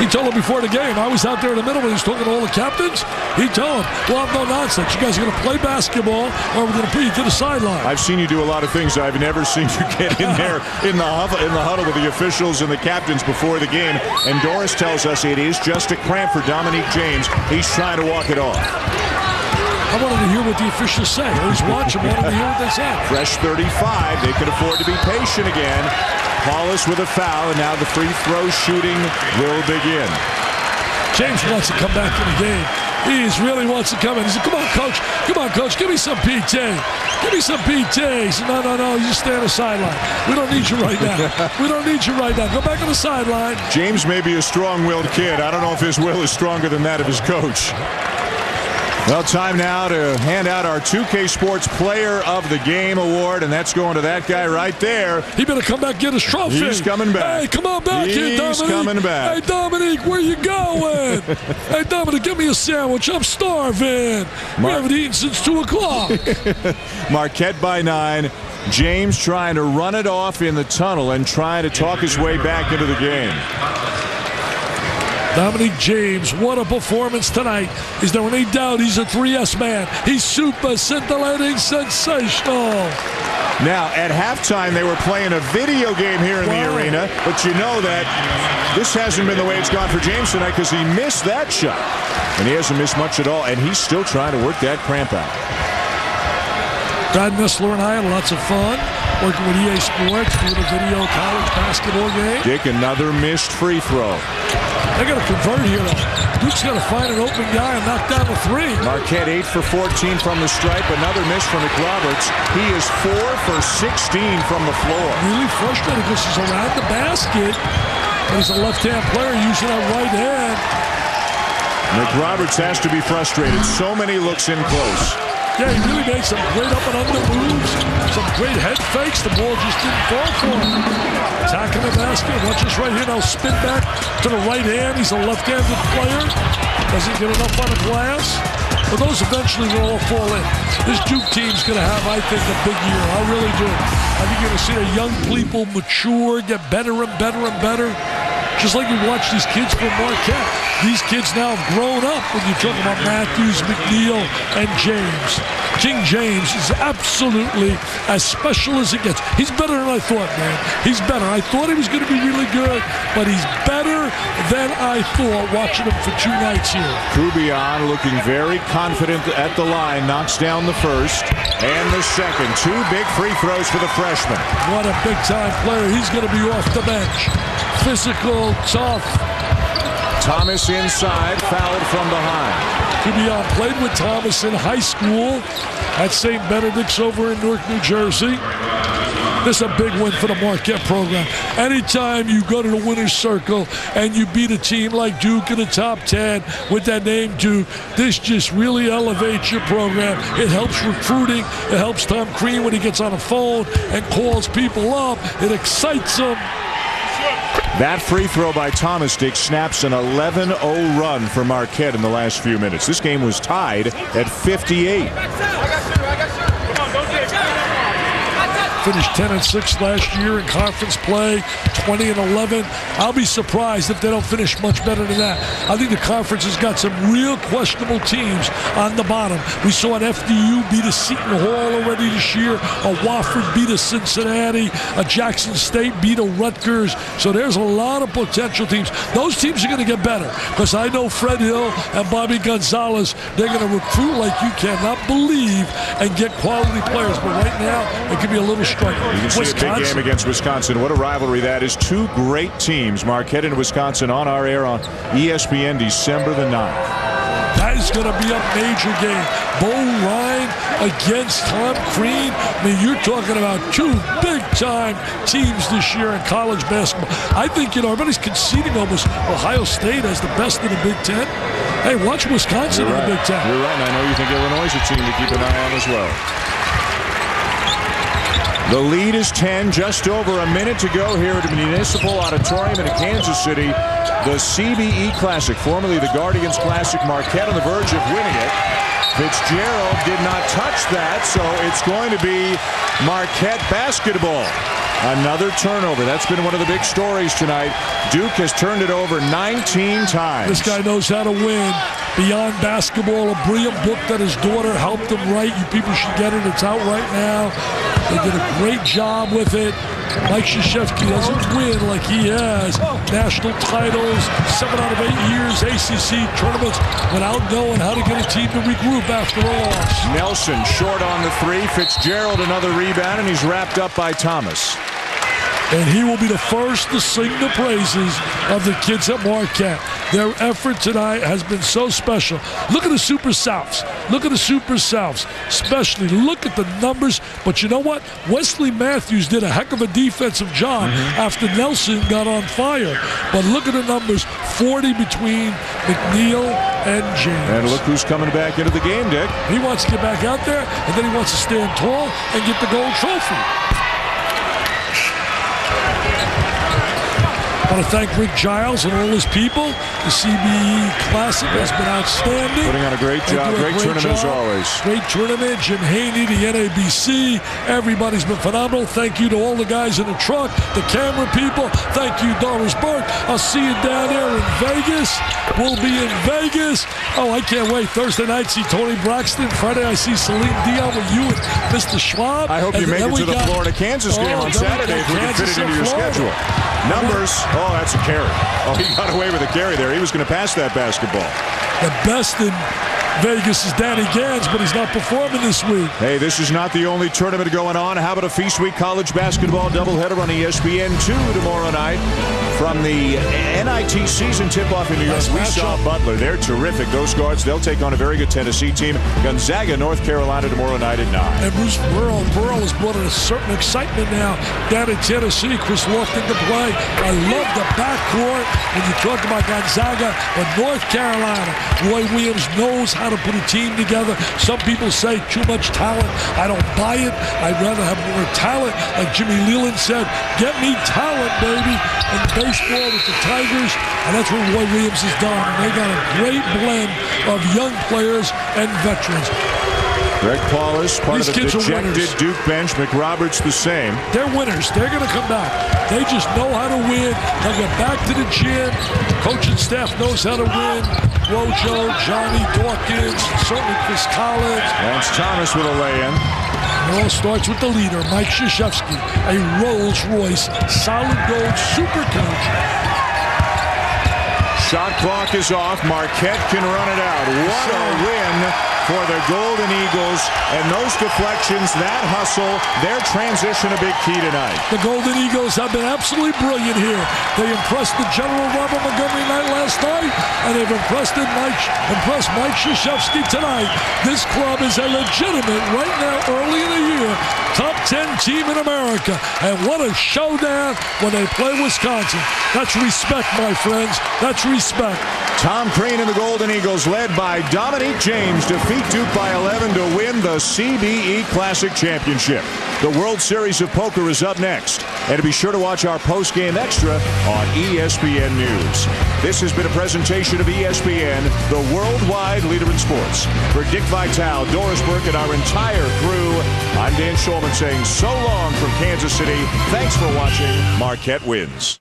He told him before the game, I was out there in the middle when he was talking to all the captains. He told him, well, no nonsense. You guys are going to play basketball or we're going to put you to the sideline. I've seen you do a lot of things. I've never seen you get in there in the huddle with the officials and the captains before the game. And Doris tells us it is just a cramp for Dominique James. He's trying to walk it off. I wanted to hear what the officials say. I was watching, wanted to hear what they said. Fresh 35. They can afford to be patient again. Paulus with a foul, and now the free throw shooting will begin. James wants to come back in the game. He really wants to come in. He said, come on, coach, give me some PT. Give me some PT. He said, no, you just stay on the sideline. We don't need you right now. Go back on the sideline. James may be a strong-willed kid. I don't know if his will is stronger than that of his coach. Well, time now to hand out our 2K Sports Player of the Game award, and that's going to that guy right there. He better come back and get his trophy. He's coming back. Hey, come on back here, Dominique. He's coming back. Hey, Dominique, where you going? Hey, Dominique, give me a sandwich. I'm starving. We haven't eaten since 2 o'clock. Marquette by 9. James trying to run it off in the tunnel and trying to talk his way back into the game. Dominique James, what a performance tonight. Is there any doubt he's a 3S man? He's super scintillating, sensational. Now, at halftime, they were playing a video game here in the arena, but you know that this hasn't been the way it's gone for James tonight because he missed that shot. And he hasn't missed much at all, and he's still trying to work that cramp out. Brad Missler and I had lots of fun working with EA Sports, doing a video college basketball game. Dick, another missed free throw. They got to convert here, though. Duke's got to find an open guy and knock down the 3. Marquette 8 for 14 from the stripe. Another miss from McRoberts. He is 4 for 16 from the floor. Really frustrated because he's around the basket. But he's a left-hand player using that right hand. McRoberts has to be frustrated. So many looks in close. Yeah, he really made some great up and under moves, some great head fakes. The ball just didn't fall for him. Attacking the basket. Watch this right here. Now spin back to the right hand. He's a left-handed player. Doesn't get enough on the glass. But those eventually will all fall in. This Duke team's going to have, I think, a big year. I really do. I think you're going to see the young people mature, get better and better and better. Just like you watch these kids from Marquette. These kids now have grown up when you're talking about Matthews, McNeil, and James. King James is absolutely as special as it gets. He's better than I thought, man. He's better. I thought he was going to be really good, but he's better than I thought watching him for 2 nights here. Kubian looking very confident at the line. Knocks down the first and the second. 2 big free throws for the freshman. What a big-time player. He's going to be off the bench. Physical, tough. Thomas inside, fouled from behind. Kubian played with Thomas in high school at St. Benedict's over in Newark, New Jersey. This is a big win for the Marquette program. Anytime you go to the winner's circle and you beat a team like Duke in the top 10 with that name Duke, this just really elevates your program. It helps recruiting. It helps Tom Crean when he gets on the phone and calls people up. It excites them. That free throw by Thomas, Dick, snaps an 11-0 run for Marquette in the last few minutes. This game was tied at 58. Finished 10-6 last year in conference play, 20-11. I'll be surprised if they don't finish much better than that. I think the conference has got some real questionable teams on the bottom. We saw an FDU beat a Seton Hall already this year. A Wofford beat a Cincinnati. A Jackson State beat a Rutgers. So there's a lot of potential teams. Those teams are going to get better because I know Fred Hill and Bobby Gonzalez, they're going to recruit like you cannot believe and get quality players. But right now, it could be a little struggle. You can see a big game against Wisconsin. What a rivalry that is. 2 great teams, Marquette and Wisconsin, on our air on ESPN December the 9th. That is going to be a major game. Bo Ryan against Tom Crean. I mean, you're talking about 2 big-time teams this year in college basketball. I think, everybody's conceding almost Ohio State as the best in the Big Ten. Hey, watch Wisconsin in the Big Ten. You're right, and I know you think Illinois is a team to keep an eye on as well. The lead is 10, just over a minute to go here at the Municipal Auditorium in Kansas City. The CBE Classic, formerly the Guardians Classic. Marquette on the verge of winning it. Fitzgerald did not touch that, so it's going to be Marquette basketball. Another turnover. That's been one of the big stories tonight. Duke has turned it over 19 times. This guy knows how to win. Beyond Basketball, a brilliant book that his daughter helped him write. You people should get it. It's out right now. They did a great job with it. Mike Krzyzewski doesn't win like he has. National titles, 7 out of 8 years, ACC tournaments, without knowing how to get a team to regroup after a loss. Nelson short on the 3. Fitzgerald another rebound, and he's wrapped up by Thomas. And he will be the first to sing the praises of the kids at Marquette. Their effort tonight has been so special. Look at the Super Souths. Look at the Super Souths. Especially look at the numbers. But you know what? Wesley Matthews did a heck of a defensive job after Nelson got on fire. But look at the numbers. 40 between McNeil and James. And look who's coming back into the game, Dick. He wants to get back out there, and then he wants to stand tall and get the gold trophy. I want to thank Rick Giles and all his people. The CBE Classic has been outstanding. Putting on a great job. Great tournament as always. Great tournament. Jim Haney, the NABC. Everybody's been phenomenal. Thank you to all the guys in the truck, the camera people. Thank you, Doris Burke. I'll see you down there in Vegas. We'll be in Vegas. Oh, I can't wait. Thursday night, see Tony Braxton. Friday, I see Celine Dion with you and Mr. Schwab. I hope you make it to the Florida-Kansas game on Saturday if we can fit it into your schedule. Numbers. Oh, that's a carry. Oh, he got away with a carry there. He was going to pass that basketball. The best in Vegas is Danny Gans, but he's not performing this week. Hey, this is not the only tournament going on. How about a Feast Week college basketball doubleheader on ESPN2 tomorrow night? From the NIT season tip-off in New York, we saw Butler. They're terrific. Those guards, they'll take on a very good Tennessee team. Gonzaga, North Carolina tomorrow night at 9. And Bruce Pearl has brought in a certain excitement now down in Tennessee. Chris Lofton to play. I love the backcourt when you talk about Gonzaga and North Carolina. Roy Williams knows how to put a team together. Some people say too much talent. I don't buy it. I'd rather have more talent. Like Jimmy Leland said, get me talent, baby. And baseball with the Tigers, and that's what Roy Williams has done. And they got a great blend of young players and veterans. Greg Paulus, part of the dejected Duke bench. McRoberts the same. They're winners. They're going to come back. They just know how to win. They'll get back to the gym. Coaching staff knows how to win. Rojo, Johnny Dawkins, certainly Chris Collins. Lance Thomas with a lay-in. It all starts with the leader, Mike Krzyzewski, a Rolls-Royce solid gold super coach. Shot clock is off. Marquette can run it out. What a win for the Golden Eagles. And those deflections, that hustle, their transition a big key tonight. The Golden Eagles have been absolutely brilliant here. They impressed the General Robert Montgomery Knight last night, and they've impressed Mike Krzyzewski tonight. This club is a legitimate, right now, early in the year, top 10 team in America. And what a showdown when they play Wisconsin. That's respect, my friends. That's respect. Tom Crean and the Golden Eagles, led by Dominique James, defeat Duke by 11 to win the CBE Classic Championship. The World Series of Poker is up next. And to be sure to watch our post-game extra on ESPN News. This has been a presentation of ESPN, the worldwide leader in sports. For Dick Vitale, Doris Burke, and our entire crew, I'm Dan Shulman saying so long from Kansas City. Thanks for watching. Marquette wins.